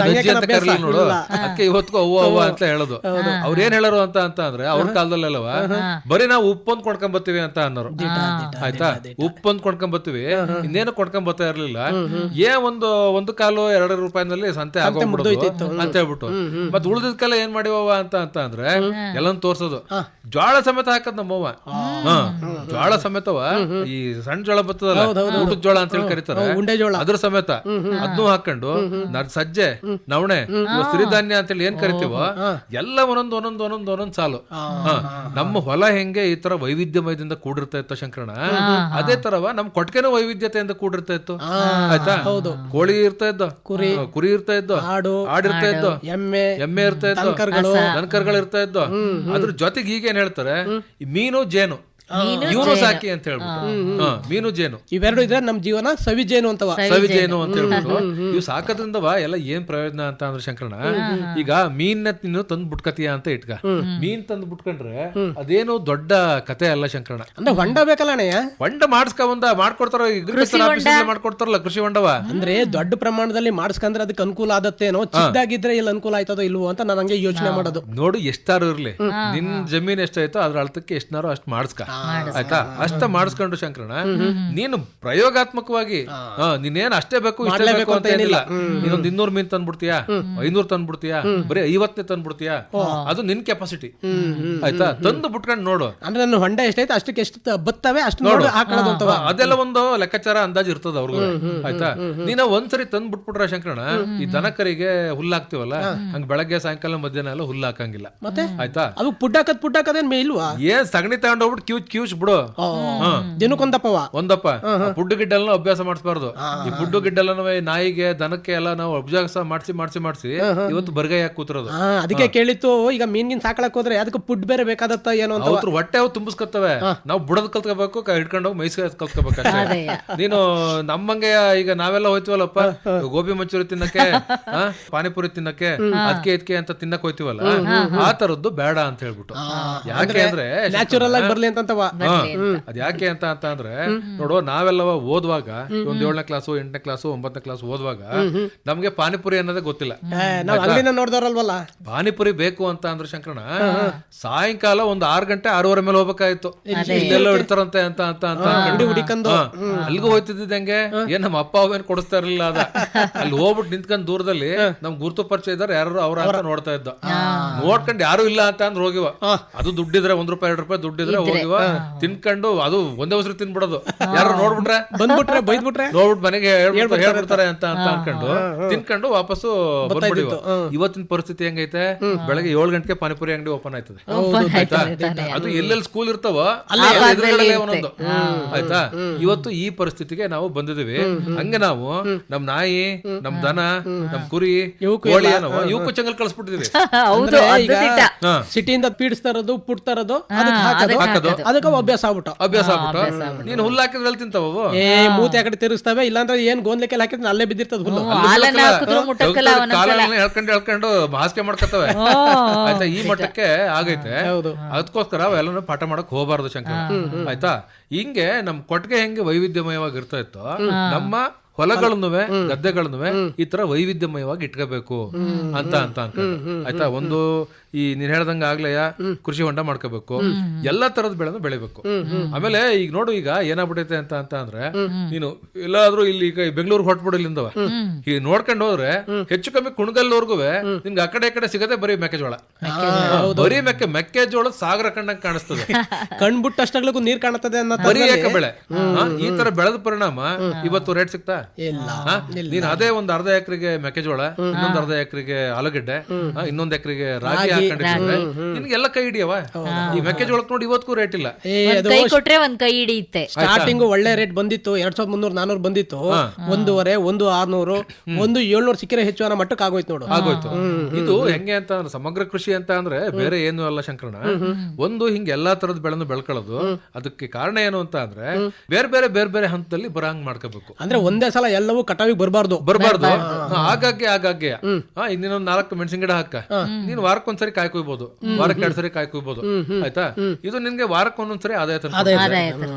ಅಜ್ಜಿ ಅಂತ ಕರೀಲಿ ನೋಡು. ಅದಕ್ಕೆ ಇವತ್ತಿಗೂ ಅವ್ವ ಅಂತ ಹೇಳೋದು. ಅವ್ರ ಏನ್ ಹೇಳೋರು ಅಂತ ಅಂದ್ರೆ, ಅವ್ರ ಕಾಲದಲ್ಲೆಲ್ಲವ ಬರೀ ನಾವು ಉಪ್ಪೊಂದ್ ಕೊಂಡ್ಕೊಂಡ್ ಬರ್ತೀವಿ ಅಂತ ಅನ್ನೋರು. ಆಯ್ತಾ, ಉಪ್ಪೊಂದ್ ಕೊಂಡ್ಕೊಂಡ್ ಬರ್ತೀವಿ, ಇನ್ನೇನು ಕೊಂಡ್ಕೊಂಡ್ ಬರ್ತಾ ಇರ್ಲಿಲ್ಲ. ಒಂದು ಕಾಲು 2 ರೂಪಾಯಿನಲ್ಲಿ ಸಂತೆ ಆಗೋಗ್ಬಿಡೋದು ಅಂತ ಹೇಳ್ಬಿಟ್ಟು. ಮತ್ ಉಳಿದಿದ್ಕೆಲ್ಲ ಏನ್ ಮಾಡಿವ ಅಂತ ಅಂದ್ರೆ ಎಲ್ಲಾನು ತೋರ್ಸೋದು. ಜ್ವಾಳ ಸಮೇತ ಹಾಕದ್ ನಮ್ಮವ್ವ. ಜ್ವಾಳ ಸಮೇತವ, ಈ ಸಣ್ಣ ಜೋಳ ಬರ್ತದಲ್ಲ, ಊಟದ ಜೋಳ ಅಂತ ಹೇಳಿ ಕರೀತಾರೆ, ಅದ್ರ ಸಮೇತ ಅದನ್ನು ಹಾಕೊಂಡು ಸಜ್ಜೆ, ನವಣೆ, ಸಿರಿಧಾನ್ಯ ಅಂತೇಳಿ ಏನ್ ಕರಿತೀವೋ ಎಲ್ಲ ಒಂದೊಂದ್ ಸಾಲು. ನಮ್ಮ ಹೊಲ ಹೆಂಗೆ ಈ ತರ ವೈವಿಧ್ಯಮಯದಿಂದ ಕೂಡಿರ್ತಾ ಇತ್ತು ಶಂಕರಣ, ಅದೇ ತರವ ನಮ್ ಕೊಟ್ಕೆನೂ ವೈವಿಧ್ಯತೆಯಿಂದ ಕೂಡಿರ್ತಾ ಇತ್ತು. ಆಯ್ತಾ, ಕೋಳಿ ಇರ್ತಾ ಇದ್ದೋ, ಕುರಿ ಇರ್ತಾ ಇದ್ದೋ, ಆಡ್ ಇರ್ತಾ ಇದ್ದೋ, ಎಮ್ಮೆ ಇರ್ತಾ ಇದ್ದೋ, ದನಕರುಗಳು ಇರ್ತಾ ಇದ್ದೋ. ಅದ್ರ ಜೊತೆಗೆ ಈಗ ಏನ್ ಹೇಳ್ತಾರೆ, ಮೀನು ಜೇನು ಇವನು ಸಾಕಿ ಅಂತ ಹೇಳ್ಬಿಟ್ಟು ಮೀನು ಜೇನು ಇವೆರಡು ಇದ್ರೆ ನಮ್ ಜೀವನ ಸವಿಜೇನು ಅಂತವ. ಸವಿಜೇನು ಅಂತ ಹೇಳ್ಬಿಟ್ಟು ಇವು ಸಾಕೋದ್ರಿಂದವ ಎಲ್ಲ ಏನ್ ಪ್ರಯೋಜನ ಅಂತ ಅಂದ್ರೆ ಶಂಕರಣ, ಈಗ ಮೀನ್ ನೀನು ತಂದ್ ಬಿಟ್ಕತೀಯ ಅಂತ ಇಟ್ಕ, ಮೀನ್ ತಂದ್ ಬಿಟ್ಕೊಂಡ್ರೆ ಅದೇನು ದೊಡ್ಡ ಕತೆ ಅಲ್ಲ ಶಂಕರಣ. ಅಂದ್ರೆ ಹೊಂಡ ಬೇಕಲ್ಲ ಅಣ್ಣಯ್ಯ? ಹೊಂಡ ಮಾಡ್ಕೊಡ್ತಾರ ಅಗ್ರಿಕಲ್ಚರ್ ಆಫೀಸಲ್ಲಿ ಮಾಡ್ಕೊಡ್ತಾರಲ್ಲ ಕೃಷಿ ಹೊಂಡವ. ಅಂದ್ರೆ ದೊಡ್ಡ ಪ್ರಮಾಣದಲ್ಲಿ ಮಾಡಿಸ್ಕೊಂಡ್ರೆ ಅದಕ್ಕೆ ಅನುಕೂಲ ಆದತ್ತೇನೋ, ಚಿಕ್ಕದಾಗಿದ್ರೆ ಇಲ್ಲಿ ಅನುಕೂಲ ಆಯ್ತದೋ ಇಲ್ವೋ ಅಂತ ನಾನು ಹಂಗೆ ಯೋಚನೆ ಮಾಡೋದು. ನೋಡು ಎಷ್ಟಾರು ಇರ್ಲಿ, ನಿನ್ ಜಮೀನ್ ಎಷ್ಟಾಯ್ತೋ ಅದ್ರ ಅಳತಕ್ಕೆ ಎಷ್ಟಾರು ಅಷ್ಟು ಮಾಡಿಸ್ಕ ಆಯ್ತಾ. ಅಷ್ಟ ಮಾಡಿಸ್ಕೊಂಡು ಶಂಕರಣ ನೀನು ಪ್ರಯೋಗಾತ್ಮಕವಾಗಿ ನೀನೇನ್ ಅಷ್ಟೇ ಬೇಕು ಇಷ್ಟೇ ಬೇಕು ಅಂತ ಏನಿಲ್ಲ. ನೀನೊಂದ್ 200 ಮೀನ್ ತಂದ್ಬಿಡ್ತೀಯಾ, 500 ತಂದ್ಬಿಡ್ತೀಯಾ, ಬರೀ 50 ತಂದ್ಬಿಡ್ತೀಯಾ, ಅದು ನಿನ್ ಕೆಪಾಸಿಟಿ ಆಯ್ತಾ. ತಂದು ಬಿಟ್ಕೊಂಡು ನೋಡು. ಅಂದ್ರೆ ನನ್ನ ಹೊಂಡ ಎಷ್ಟೈತೆ ಅಷ್ಟಕ್ಕೆ ಎಷ್ಟು ಬತ್ತವೆ ಅಷ್ಟು ನೋಡು ಹಾಕೊಳ್ಳೋದು ಅಂತವ. ಅದೆಲ್ಲ ಒಂದು ಲೆಕ್ಕಾಚಾರ ಅಂದಾಜು ಇರ್ತದ ಅವ್ರಿಗೂ ಆಯ್ತಾ. ನೀನ ಒಂದ್ಸರಿ ತಂದ್ ಬಿಟ್ಬಿಟ್ರ ಶಂಕರಣ, ಈ ದನ ಕರಿಗೆ ಹುಲ್ಲು ಹಾಕ್ತಿವಲ್ಲ ಹಂಗ ಬೆಳಗ್ಗೆ ಸಾಯಂಕಾಲ ಮಧ್ಯಾಹ್ನ ಎಲ್ಲ ಹುಲ್ಲು ಹಾಕಂಗಿಲ್ಲ ಮತ್ತೆ ಆಯ್ತಾ. ಅದು ಪುಡ್ಡಾಕದೇನ್ ಇಲ್ವಾ? ಏನ್ ಸಗಣಿ ತಗೊಂಡ್ ಹೋಗ್ಬಿಟ್ಟು ಕ್ಯೂಚ್ ಬಿಡು. ದಿನಕ್ಕೊಂದಪ್ಪವ ಒಂದಪ್ಪ ಪುಡ್ಡು ಗಿಡ್ಡೆಲ್ಲ ಅಭ್ಯಾಸ ಮಾಡಿಸ್ಬಾರ್ದು. ಈ ಪುಡ್ಡು ಗಿಡ್ಡೆಲ್ಲ ನಾಯಿಗೆ ದನಕ್ಕೆ ಎಲ್ಲ ನಾವು ಅಭ್ಯಾಸ ಮಾಡಿಸಿ ಇವತ್ತು ಬರ್ಗೈ ಹಾಕಿ ಕೂತಿರೋದು. ಅದಕ್ಕೆ ಕೇಳಿತ್ತು, ಈಗ ಮೀನ್ಗಿನ್ ಸಾಕಳಕ್ ಹೋದ್ರೆ ಅದಕ್ಕೆ ಪುಡ್ ಬೇರೆ ಬೇಕಾದತ್ತ ಏನೋ ಅಂತ. ಅವ್ರ ಹೊಟ್ಟೆ ಅವು ತುಂಬಿಸ್ಕೊತವೆ, ನಾವು ಬುಡದ್ ಕಲ್ತ್ಕೋಬೇಕು, ಹಿಡ್ಕೊಂಡು ಹೋಗಿ ಮೈಸೂರು ಕಲ್ತ್ಕೋಬೇಕಷ್ಟೇ. ನೀನು ನಮ್ಮಂಗೆ ಈಗ ನಾವೆಲ್ಲ ಹೋಯ್ತಿವಲ್ಲಪ್ಪ ಗೋಬಿ ಮಂಚೂರಿ ತಿನ್ನಕ್ಕೆ, ಪಾನಿಪುರಿ ತಿನ್ನಕ್ಕೆ, ಅದಕ್ಕೆ ಅಂತ ತಿನ್ನಕ್ ಹೋಯ್ತಿವಲ್ಲ, ಆ ತರದ್ದು ಬೇಡ ಅಂತ ಹೇಳ್ಬಿಟ್ಟು. ಯಾಕೆ ಅಂದ್ರೆ ನ್ಯಾಚುರಲ್ ಆಗಿ ಬರ್ಲಿ ಅಂತವ. ಅದ್ ಯಾಕೆ ಅಂತ ಅಂದ್ರೆ ನೋಡು, ನಾವೆಲ್ಲವ ಓದುವಾಗ ಒಂದ್ 7ನೇ ಕ್ಲಾಸು 8ನೇ ಕ್ಲಾಸು 9ನೇ ಕ್ಲಾಸ್ ಓದುವಾಗ ನಮ್ಗೆ ಪಾನಿಪುರಿ ಅನ್ನೋದೇ ಗೊತ್ತಿಲ್ಲ. ನೋಡ್ದವ್ರಲ್ವಲ್ಲ ಪಾನಿಪುರಿ ಬೇಕು ಅಂತ ಅಂದ್ರೆ ಶಂಕರಣ ಸಾಯಂಕಾಲ ಒಂದು 6 ಗಂಟೆ 6:30 ಮೇಲೆ ಹೋಗ್ಬೇಕಾಯ್ತು. ಇಲ್ಲೆಲ್ಲ ಇಡ್ತಾರಂತೆ ಅಂತ ಅಲ್ಲಿಗೂ ಹೋಯ್ತಿದ್ದ ಹೆಂಗೆ, ಏನ್ ನಮ್ಮ ಅಪ್ಪ ಅವೇನ್ ಕೊಡಿಸ್ತಾ ಇರ್ಲಿಲ್ಲ. ಅದ ಅಲ್ಲಿ ಹೋಗ್ಬಿಟ್ಟು ನಿಂತ್ಕೊಂಡ್ ದೂರದಲ್ಲಿ ನಮ್ ಗುರುತು ಪರಿಚಯ ಇದಾರೆ ಯಾರು ಅವ್ರ ಅಂತ ನೋಡ್ತಾ ಇದ್ದ. ನೋಡ್ಕೊಂಡು ಯಾರು ಇಲ್ಲ ಅಂತ ಅಂದ್ರೆ ಹೋಗಿವ. ಅದು ದುಡ್ಡಿದ್ರೆ ₹1 ₹2 ದುಡ್ಡಿದ್ರೆ ಹೋಗಿವ, ತಿನ್ಕೊಂಡು ಅದು ಒಂದೇ ಉಸಿರು ತಿನ್ಬಿಡೋದು. ಯಾರು ನೋಡ್ಬಿಟ್ರೆ ಬಂದ್ಬಿಟ್ರೆ ಬೈದ್ಬಿಟ್ರೆ ನೋಡ್ಬಿಟ್ಟು ಮನೆಗೆ ಹೇಳ್ಬಿಡ್ತಾರೆ ಅಂತ ಅನ್ಕೊಂಡು ತಿನ್ಕೊಂಡು ವಾಪಸ್ಸು ಬಂದ್ಬಿಡಿವ. ಇವತ್ತಿನ ಪರಿಸ್ಥಿತಿ ಹೆಂಗೈತೆ, ಬೆಳಗ್ಗೆ 7 ಗಂಟೆಗೆ ಪಾನಿಪುರಿ ಅಂಗಡಿ ಓಪನ್ ಆಯ್ತದೆ ಆಯ್ತಾ. ಅದು ಎಲ್ಲೆಲ್ಲಿ ಸ್ಕೂಲ್ ಇರ್ತಾವ ಎದುರುಗಡೆ ಒಂದೊಂದು ಆಯ್ತಾ. ಇವತ್ತು ಈ ಪರಿಸ್ಥಿತಿಗೆ ನಾವು ಬಂದಿದೀವಿ. ಹಂಗೆ ನಾವು ನಮ್ ನಾಯಿ, ನಮ್ ದನ, ನಮ್ ಕುರಿ, ಕೋಳಿ ಇವಕ್ಕೂ ಚಂಗಲ್ ಕಳ್ಸ್ಬಿಟ್ಟಿದೀವಿ. ಸಿಟಿಯಿಂದ ಪೀಡಿಸ್ತಾ ಇರೋದು ಪುಟ್ತಾ ಇರೋದು ಅದಕ್ಕೆ ಅಭ್ಯಾಸ ಆಗ್ಬಿಟ್ಟು ನೀನ್ ಹುಲ್ಲು ಹಾಕಿದ್ರೆ ತಿಂತಾವ, ಮೂತಿ ಆ ಕಡೆ ತಿರುಗಿಸ್ತವೆ. ಇಲ್ಲಾಂದ್ರೆ ಏನ್ ಗೋನ್ಲೆಕೆಲ್ಲ ಹಾಕಿದ್ರೆ ಅಲ್ಲೇ ಬಿದ್ದಿರ್ತದ ಹುಲ್ಲು. ಹೇಳ್ಕೊಂಡು ಹಾಸಿಗೆ ಮಾಡ್ಕೊತವೆ ಆಯ್ತಾ. ಈ ಮಟ್ಟಕ್ಕೆ ಆಗೈತೆ. ಅದಕ್ಕೋಸ್ಕರ ಅವೆಲ್ಲ ಪಾಠ ಮಾಡಕ್ ಹೋಗಬಾರ್ದು ಶಂಕರ ಆಯ್ತಾ. ಹಿಂಗೆ ನಮ್ ಕೊಟ್ಟಿಗೆ ಹೆಂಗೆ ವೈವಿಧ್ಯಮಯವಾಗಿ ಇರ್ತಾ ಇತ್ತೋ, ನಮ್ಮ ಹೊಲಗಳನ್ನು ಗದ್ದೆಗಳನ್ನು ಈ ತರ ವೈವಿಧ್ಯಮಯವಾಗಿ ಇಟ್ಕೋಬೇಕು ಅಂತ ಅನ್ಕೊಂಡು ಆಯ್ತಾ. ಒಂದು ಈ ನೀನ್ ಹೇಳ್ದಂಗ ಆಗ್ಲಯ ಕೃಷಿ ಹೊಂಡ ಮಾಡ್ಕೋಬೇಕು, ಎಲ್ಲಾ ತರದ ಬೆಳೆನು ಬೆಳಿಬೇಕು. ಆಮೇಲೆ ಈಗ ನೋಡು, ಈಗ ಏನಾಗ್ಬಿಟ್ಟೈತೆ ಅಂತ ಅಂದ್ರೆ ನೀನು ಎಲ್ಲಾದ್ರೂ ಇಲ್ಲಿ ಈಗ ಬೆಂಗಳೂರು ಹೊಟ್ಬಿಡು ಇಲ್ಲಿಂದವ ಈಗ ನೋಡ್ಕೊಂಡು ಹೋದ್ರೆ ಹೆಚ್ಚು ಕಮ್ಮಿ ಕುಣಗಲ್ವರ್ಗು ನಿಮ್ಗೆ ಆ ಕಡೆ ಈ ಕಡೆ ಸಿಗದೆ ಬರೀ ಮೆಕ್ಕೆಜೋಳ. ಬರೀ ಮೆಕ್ಕೆಜೋಳ ಸಾಗರ ಕಂಡಂಗ್ ಕಾಣಿಸ್ತದೆ. ಕಣ್ಬಿಟ್ಟಷ್ಟಾಗ್ಲೂ ನೀರ್ ಕಾಣುತ್ತದೆ ಅನ್ನೋ ಬರೀ ಏಕ ಬೆಳೆ. ಈ ತರ ಬೆಳೆದ ಪರಿಣಾಮ ಇವತ್ತು ರೇಟ್ ಸಿಗ್ತಾ ನೀನ್ ಅದೇ ಒಂದ್ ಅರ್ಧ ಎಕರೆಗೆ ಮೆಕ್ಕೆಜೋಳ, ಇನ್ನೊಂದ್ ಅರ್ಧ ಎಕರೆಗೆ ಆಲೂಗಡ್ಡೆ, ಇನ್ನೊಂದ್ ಎಕರೆಗೆ ರಾಗಿ ಹಾಕೊಂಡಿದ್ರೆ ನಿನ್ಗೆಲ್ಲ ಕೈ ಹಿಡಿಯವ. ಈ ಮೆಕ್ಕೆಜೋಳಕ್ ನೋಡಿ ಇವತ್ತಿಗೂ ರೇಟ್ ಇಲ್ಲ. ಕೈ ಕೊಟ್ರೆ ಒಂದ್ ಕೈ ಹಿಡಿಯುತ್ತೆ. ಸ್ಟಾರ್ಟಿಂಗ್ ಒಳ್ಳೆ ರೇಟ್ ಬಂದಿತ್ತು, 2300-400 ಬಂದಿತ್ತು. 1,500, 1,600, 1,700 ಸಿಕ್ಕಿರೆ ಹೆಚ್ಚು ಅನ್ನೋ ಮಟ್ಟಕ್ಕೆ ಆಗೋಯ್ತು ನೋಡು. ಆಗೋಯ್ತು. ಇದು ಹೆಂಗೆ ಅಂತ ಅಂದ್ರೆ ಸಮಗ್ರ ಕೃಷಿ ಅಂತ ಅಂದ್ರೆ ಬೇರೆ ಏನು ಅಲ್ಲ ಶಂಕರಣ. ಒಂದು ಹಿಂಗೆ ಎಲ್ಲಾ ತರದ ಬೆಳೆನು ಬೆಳ್ಕೊಳ್ಳೋದು. ಅದಕ್ಕೆ ಕಾರಣ ಏನು ಅಂತ ಅಂದ್ರೆ ಬೇರೆ ಬೇರೆ ಹಂತದಲ್ಲಿ ಬರಂಗ್ ಮಾಡ್ಕೋಬೇಕು. ಅಂದ್ರೆ ಒಂದೇ ಸಲ ಎಲ್ಲವೂ ಕಟಾವಿಗೆ ಬರಬಾರ್ದು. ಆಗಾಗ್ಗೆ ಇನ್ನೊಂದ್ 4 ಮೆಣಸಿನ ಗಿಡ ಹಾಕ, ನೀನ್ ವಾರಕ್ಕೊಂದ್ಸರಿ ಕಾಯಿ ಕುಯ್ಬೋದು, ವಾರಕ್ಕೆ 2 ಸರಿ ಕಾಯಿ ಕುಯ್ಬೋದು ಆಯ್ತಾ. ಇದು ನಿನ್ಗೆ ವಾರಕ್ಕೊಂದೊಂದ್ಸರಿ ಆದಾಯ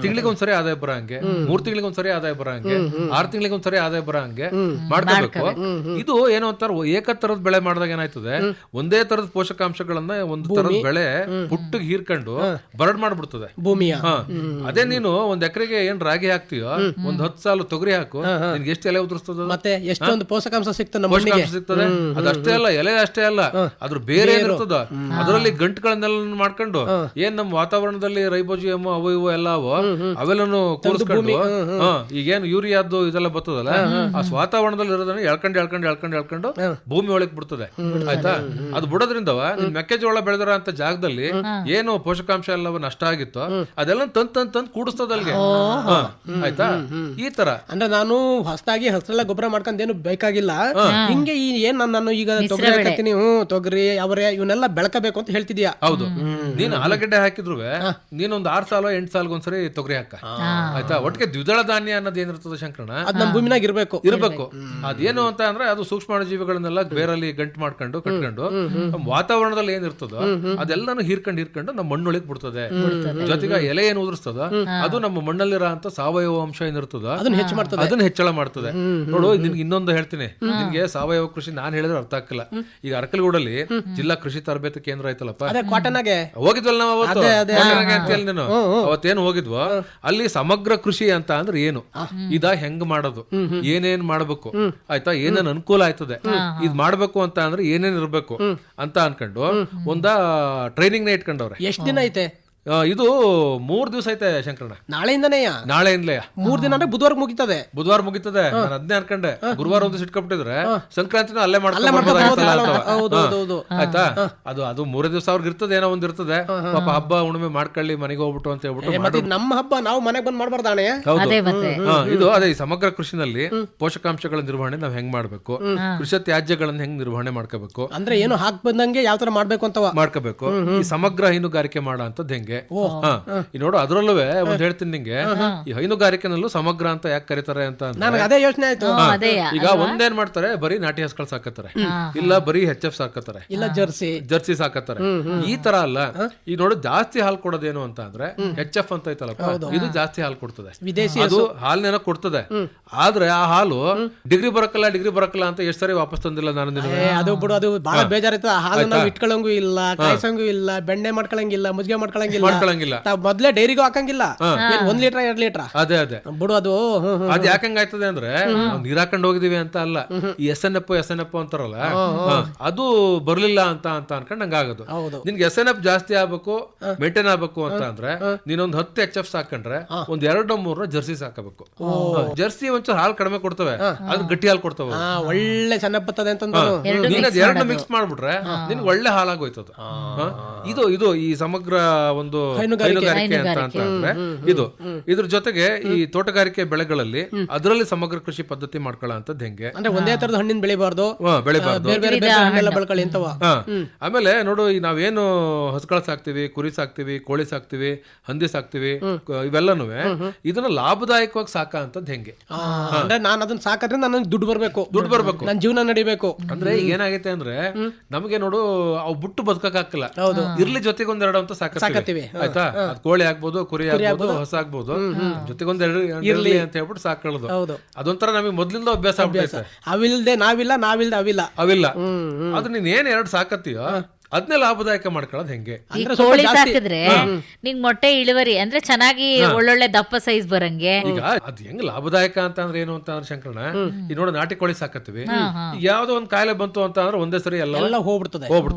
ತಿಂಗಳಿಗೆ ಒಂದ್ಸರಿ ಆದಾಯ ಬರಂಗೆ, 3 ತಿಂಗಳಿಗೆ ಒಂದ್ಸರಿ ಆದಾಯ ಬರಂಗೆ, 6 ತಿಂಗಳಿಗೆ ಒಂದ್ಸರಿ ಆದಾಯ ಬರಂಗೆ ಮಾಡ್ಕೋಬೇಕು. ಇದು ಏನೋ ಅಂತಾರ ಏಕತರದ ಬೆಳೆ ಮಾಡಿದಾಗ ಏನಾಯ್ತದೆ, ಒಂದೇ ತರದ ಪೋಷಕಾಂಶಗಳನ್ನ ಒಂದು ತರದ ಬೆಳೆ ಪುಟ್ಟಿಗೆ ಹೀರ್ಕೊಂಡು ಬರಡ್ ಮಾಡ್ಬಿಡ್ತದೆ ಭೂಮಿಯ. ಅದೇ ನೀನು ಒಂದ್ ಎಕರೆಗೆ ಏನ್ ರಾಗಿ ಹಾಕ್ತೀಯೋ, ಒಂದ್ 10 ಸಾಲು ತೊಗರಿ ಹಾಕು, ನಿನ್ಗೆ ಎಷ್ಟು ಎಲೆ ಉದುರಿಸ್ತದ, ಮತ್ತೆ ಎಷ್ಟೊಂದು ಪೋಷಕಾಂಶ ಸಿಗ್ತದೆ. ಅದಷ್ಟೇ ಅಲ್ಲ, ಎಲೆ ಅಷ್ಟೇ ಅಲ್ಲ, ಅದ್ರ ಬೇರೆ ಏನಿರ್ತದ ಅದರಲ್ಲಿ ಗಂಟುಗಳನ್ನೆಲ್ಲ ಮಾಡ್ಕೊಂಡು ಏನ್ ನಮ್ ವಾತಾವರಣದಲ್ಲಿ ರೈಬೋಜಿಯಮ್ ಅವು ಇವು ಎಲ್ಲ ಅವೆಲ್ಲನು ಕೂರಿಸ್ಕೊಂಡು ಈಗೇನು ಯೂರಿಯಾದ್ದು ಇದೆಲ್ಲ ಬರ್ತದಲ್ಲ, ಆ ವಾತಾವರಣದಲ್ಲಿ ಇರೋದನ್ನ ಎಳ್ಕೊಂಡು ಭೂಮಿ ಒಳಗ್ ಬಿಡ್ತದೆ ಆಯ್ತಾ. ಅದು ಬಿಡೋದ್ರಿಂದ ನಿಮ್ ಮೆಕ್ಕೆಜೋಳ ಬೆಳೆದರ ಅಂತ ಜಾಗದಲ್ಲಿ ಏನು ಪೋಷಕಾಂಶ ಎಲ್ಲ ನಷ್ಟ ಆಗಿತ್ತು ಅದೆಲ್ಲ ತಂದ್ ಕೂಡಿಸ್ತದ ಅಲ್ಲಿಗೆ ಆಯ್ತಾ. ಈ ತರ ಅಂದ್ರೆ ನಾನು ಹೊಸದಾಗಿ ಹಸಿರೆಲ್ಲ ಗೊಬ್ಬರ ಮಾಡ್ಕೊಂಡ್ ಏನು ಬೇಕಾಗಿಲ್ಲ. ಹಿಂಗೆ ಈ ಏನ್ ನಾನು ಈಗ ತೊಗರಿ ಹಾಕತ್ತೀನಿ, ತೊಗರಿ ಅವರೇ ಇವನ್ನೆಲ್ಲ ಅವೆಲ್ಲ ಬೆಳಕಬೇಕು ಅಂತ ಹೇಳ್ತಿದ್ಯಾ? ಹೌದು. ನೀನ್ ಆಲೂಗಡ್ಡೆ ಹಾಕಿದ್ರು ನೀನೊಂದ್ 6 ಸಾಲ 8 ಸಾಲ್ಗೊಂದ್ಸರಿ ತೊಗರಿ ಹಾಕ, ಆಯ್ತಾ? ಒಟ್ಟಿಗೆ ದ್ವಿದಳ ಧಾನ್ಯ ಅನ್ನೋದು ಏನಿರ್ತದೆ ಶಂಕರಣ, ಅದ್ ನಮ್ ಭೂಮಿನಾಗ ಇರ್ಬೇಕು. ಅದೇನು ಅಂತ ಅಂದ್ರೆ ಅದು ಸೂಕ್ಷ್ಮಾಣುಜೀವಿಗಳನ್ನೆಲ್ಲ ಬೇರಲ್ಲಿ ಗಂಟು ಮಾಡ್ಕೊಂಡು ಕಟ್ಕೊಂಡು ವಾತಾವರಣದಲ್ಲಿ ಏನಿರ್ತದೋ ಅದೆಲ್ಲಾನು ಹೀರ್ಕೊಂಡು ನಮ್ಮ ಮಣ್ಣೊಳಗೆ ಬಿಡ್ತದೆ. ಜೊತೆಗೆ ಎಲೆ ಏನ್ ಉದುರಿಸ್ತದ ಅದು ನಮ್ಮ ಮಣ್ಣಲ್ಲಿರೋ ಅಂತ ಸಾವಯವ ಅಂಶ ಏನಿರ್ತದ ಅದನ್ನ ಹೆಚ್ಚಳ ಮಾಡ್ತದೆ. ನೋಡು, ನಿನ್ಗೆ ಇನ್ನೊಂದು ಹೇಳ್ತೀನಿ, ನಿನ್ಗೆ ಸಾವಯವ ಕೃಷಿ ನಾನ್ ಹೇಳಿದ್ರೆ ಅರ್ಥ ಆಗ್ತಿಲ್ಲ. ಈಗ ಅರಕಲಗೂಡಲ್ಲಿ ಜಿಲ್ಲಾ ಕೃಷಿ ತರಬೇತಿ ಕೇಂದ್ರ ಐತಲ್ಲಪ್ಪ, ಹೋಗಿದ್ವಲ್ಲ ನಾವು ಅವತ್ತು, ನೀನು ಅವತ್ತೇನು ಹೋಗಿದ್ವೋ ಅಲ್ಲಿ ಸಮಗ್ರ ಕೃಷಿ ಅಂತ ಅಂದ್ರೆ ಏನು, ಇದ ಹೆಂಗ್ ಮಾಡೋದು, ಏನೇನ್ ಮಾಡ್ಬೇಕು, ಆಯ್ತಾ, ಏನೇನ್ ಅನುಕೂಲ ಆಯ್ತದೆ, ಇದ್ ಮಾಡ್ಬೇಕು ಅಂತ ಅಂದ್ರೆ ಏನೇನ್ ಇರ್ಬೇಕು ಅಂತ ಅನ್ಕೊಂಡು ಒಂದ ಟ್ರೈನಿಂಗ್ ನ ಇಟ್ಕೊಂಡವ್ರೆ. ಎಷ್ಟ್ ದಿನ ಐತೆ ಇದು? 3 ದಿವಸ ಐತೆ ಶಂಕರಣ್ಣ. ನಾಳೆಯಿಂದನೇ? ನಾಳೆಯಿಂದಲೇ 3 ದಿನ ಅಂದ್ರೆ ಬುಧವಾರ ಮುಗಿತದೆ. ಬುಧವಾರ ಮುಗಿತದೆ. ನಾನು ಅದನ್ನೇ ಅನ್ಕೊಂಡೆ ಗುರುವಾರ ಒಂದು ಇಟ್ಕೊಬಿಟ್ಟಿದ್ರೆ ಸಂಕ್ರಾಂತಿನ ಅಲ್ಲೇ ಆಯ್ತಾ. ಅದು 3 ದಿವಸ ಅವ್ರಿಗೆ ಇರ್ತದೆ, ಏನೋ ಒಂದ್ ಇರ್ತದೆ, ಪಾಪ ಹಬ್ಬ ಹುಣ್ಣಿಮೆ ಮಾಡ್ಕೊಳ್ಳಿ ಮನೆಗೆ ಹೋಗ್ಬಿಟ್ಟು ಅಂತ ಹೇಳ್ಬಿಟ್ಟು. ನಮ್ಮ ಹಬ್ಬ ನಾವು ಮನೆಗೆ ಬಂದ್ ಮಾಡ್ಬಾರ್ದಾಣೆ. ಇದು ಅದೇ ಈ ಸಮಗ್ರ ಕೃಷಿನಲ್ಲಿ ಪೋಷಕಾಂಶಗಳ ನಿರ್ವಹಣೆ ನಾವ್ ಹೆಂಗ್ ಮಾಡ್ಬೇಕು, ಕೃಷಿ ತ್ಯಾಜ್ಯಗಳನ್ನ ಹೆಂಗ್ ನಿರ್ವಹಣೆ ಮಾಡ್ಕೋಬೇಕು, ಅಂದ್ರೆ ಏನು ಹಾಕ್ ಬಂದಂಗೆ ಯಾವ ತರ ಮಾಡ್ಬೇಕು ಅಂತ ಮಾಡ್ಕೋಬೇಕು. ಈ ಸಮಗ್ರ ಹೈನುಗಾರಿಕೆ ಮಾಡೋ ಅಂತದ್ ಹೆಂಗೆ ನೋಡು. ಅದ್ರಲ್ಲೂ ಒಂದ್ ಹೇಳ್ತೀನಿ ನಿಂಗೆ, ಈ ಹೈನುಗಾರಿಕೆನಲ್ಲೂ ಸಮಗ್ರ ಅಂತ ಯಾಕೆ ಕರೀತಾರೆ ಅಂತ ಅದೇ ಯೋಚನೆ ಆಯ್ತು. ಈಗ ಒಂದೇನ್ ಮಾಡ್ತಾರೆ, ಬರೀ ನಾಟಿ ಹಸ್ಗಳು ಸಾಕತ್ತಾರೆ, ಇಲ್ಲ ಬರೀ HF ಸಾಕತ್ತಾರೆ, ಇಲ್ಲ ಜರ್ಸಿ ಸಾಕತ್ತಾರೆ. ಈ ತರ ಅಲ್ಲ. ಈಗ ನೋಡು, ಜಾಸ್ತಿ ಹಾಲು ಕೊಡೋದೇನು ಅಂತ ಅಂದ್ರೆ HF ಅಂತ ಐತಲ್ಲಪ್ಪ, ಇದು ಜಾಸ್ತಿ ಹಾಲು ಕೊಡ್ತದೆ. ವಿದೇಶಿ ಅದು ಹಾಲ್ನೇನೋ ಕೊಡ್ತದೆ, ಆದ್ರೆ ಆ ಹಾಲು ಡಿಗ್ರಿ ಬರಕಲ್ಲ ಅಂತ ಎಷ್ಟ್ ಸರಿ ವಾಪಸ್ ತಂದಿಲ್ಲ ನಾನು. ಅದು ಬಿಡು, ಅದು ಬಹಳ ಬೇಜಾರೈತ. ಹಾಲು ನಾವು ಇಟ್ಕೊಳಂಗೂ ಇಲ್ಲ, ಕಾಯ್ಸಂಗೂ ಇಲ್ಲ, ಬೆಣ್ಣೆ ಮಾಡ್ಕೊಳಂಗಿಲ್ಲ, ಮುಜ್ಗೆ ಮಾಡ್ಕೊಳಂಗಿಲ್ಲ, ಮೊದ್ಲೇ ಡೈರಿಗೂ ಹಾಕಂಗಿಲ್ಲ. 1 ಲೀಟರ್ 2 ಲೀಟರ್ ಅದೇ ಬಿಡು. ಅದು ಯಾಕಂಗಾಯ್ತದೆ ಅಂದ್ರೆ ನೀರ್ ಹಾಕೊಂಡ್ ಹೋಗಿದೀವಿ ಅಂತ ಅಲ್ಲ, ಈ SNF ಅಂತಾರಲ್ಲ, ಅದು ಬರ್ಲಿಲ್ಲ ಅಂತ ಅನ್ಕೊಂಡ್ ಹಂಗಾಗೋದು. ನಿನ್ಗೆ SNF ಜಾಸ್ತಿ ಆಗ್ಬೇಕು, ಮೇಂಟೈನ್ ಆಗ್ಬೇಕು ಅಂತ ಅಂದ್ರೆ ನೀನೊಂದ್ 10 HF ಸಾಕೊಂಡ್ರೆ ಒಂದ್ 2-3 ಜರ್ಸಿ ಸಾಕಬೇಕು. ಜರ್ಸಿ ಒಂಚೂರು ಹಾಲು ಕಡಿಮೆ ಕೊಡ್ತವೆ, ಅದು ಗಟ್ಟಿ ಹಾಲು ಕೊಡ್ತವೆ, ಒಳ್ಳೆ ಚೆನ್ನ ಬರ್ತದೆ ಅಂತ. ನೀನ್ ಅದ್ 2 ಮಿಕ್ಸ್ ಮಾಡ್ಬಿಟ್ರೆ ನಿನ್ಗೆ ಒಳ್ಳೆ ಹಾಲಾಗೋಯ್ತದ. ಇದು ಈ ಸಮಗ್ರ ಒಂದು ಹೈನುಗಾರಿಕೆ ಅಂತ ಅಂದ್ರೆ ಇದ್ರ ಜೊತೆಗೆ ಈ ತೋಟಗಾರಿಕೆ ಬೆಳೆಗಳಲ್ಲಿ ಅದರಲ್ಲಿ ಸಮಗ್ರ ಕೃಷಿ ಪದ್ಧತಿ ಮಾಡ್ಕೊಳ್ಳೋಂಥದ್ದು ಹೆಂಗೆ ಅಂದ್ರೆ ಒಂದೇ ತರದ ಹಣ್ಣಿನ ಬೆಳಿಬಾರ್ದು. ಆಮೇಲೆ ನೋಡು, ಈ ನಾವೇನು ಹಸುಗಳು ಸಾಕ್ತಿವಿ, ಕುರಿ ಸಾಕ್ತಿವಿ, ಕೋಳಿ ಸಾಕ್ತಿವಿ, ಹಂದಿ ಸಾಕ್ತಿವಿ, ಇವೆಲ್ಲನೂ ಇದನ್ನ ಲಾಭದಾಯಕವಾಗಿ ಸಾಕ ಅಂತದ್ ಹೆಂಗೆ ಅಂದ್ರೆ ನಾನು ಅದನ್ನ ಸಾಕಿದ್ರೆ ನನಗೆ ದುಡ್ಡು ಬರ್ಬೇಕು, ನನ್ನ ಜೀವನ ನಡಿಬೇಕು. ಅಂದ್ರೆ ಏನಾಗೈತೆ ಅಂದ್ರೆ ನಮಗೆ ನೋಡು, ಅವು ಬಿಟ್ಟು ಬದುಕಕ್ ಹಾಕಲ್ಲ, ಇರ್ಲಿ ಜೊತೆಗೆ 1-2 ಅಂತ ಸಾಕತ್ತೀವಿ, ಆಯ್ತಾ. ಅದ್ ಕೋಳಿ ಆಗ್ಬೋದು, ಕುರಿ ಆಗ್ಬೋದು, ಹೊಸ ಆಗ್ಬೋದು, ಜೊತೆಗೊಂದ್ ಇರ್ಲಿ ಅಂತ ಹೇಳ್ಬಿಟ್ಟು ಸಾಕೊಳ್ಳೋದು. ಅದೊಂಥರ ನಮಗೆ ಮೊದ್ಲಿಂದ ಅಭ್ಯಾಸ ಆಗ್ಬಿಟ್ಟೈತೆ. ಅವಿಲ್ದೆ ನಾವಿಲ್ಲ, ನಾವಿಲ್ದೆ ಅವಿಲ್ಲ. ಅದು ನೀನ್ ಏನ್ 2 ಸಾಕತ್ತೀಯೋ ಅದನ್ನೇ ಲಾಭದಾಯಕ ಮಾಡ್ಕೊಳ್ಳೋದು ಹೆಂಗೆ. ಕೋಳಿ ಸಾಕಿದ್ರೆ ನಿಂಗ್ ಮೊಟ್ಟೆ ಇಳುವರಿ ಅಂದ್ರೆ ಚೆನ್ನಾಗಿ ಒಳ್ಳೊಳ್ಳೆ ದಪ್ಪ ಸೈಜ್ ಬರಂಗೆ. ಈಗ ಅದ್ ಹೆಂಗ್ ಲಾಭದಾಯಕ ಅಂತ ಅಂದ್ರೆ ಏನು ಅಂತ ಅಂದ್ರೆ ಶಂಕರಣ, ಈಗ ನೋಡಿ ನಾಟಿ ಕೋಳಿ ಸಾಕತ್ತೀವಿ, ಯಾವ್ದೋ ಒಂದ್ ಕಾಯಿಲೆ ಬಂತು ಅಂತ ಅಂದ್ರೆ ಒಂದೇ ಸರಿ ಎಲ್ಲ ಹೋಗ್ಬಿಡ್ತವೆ.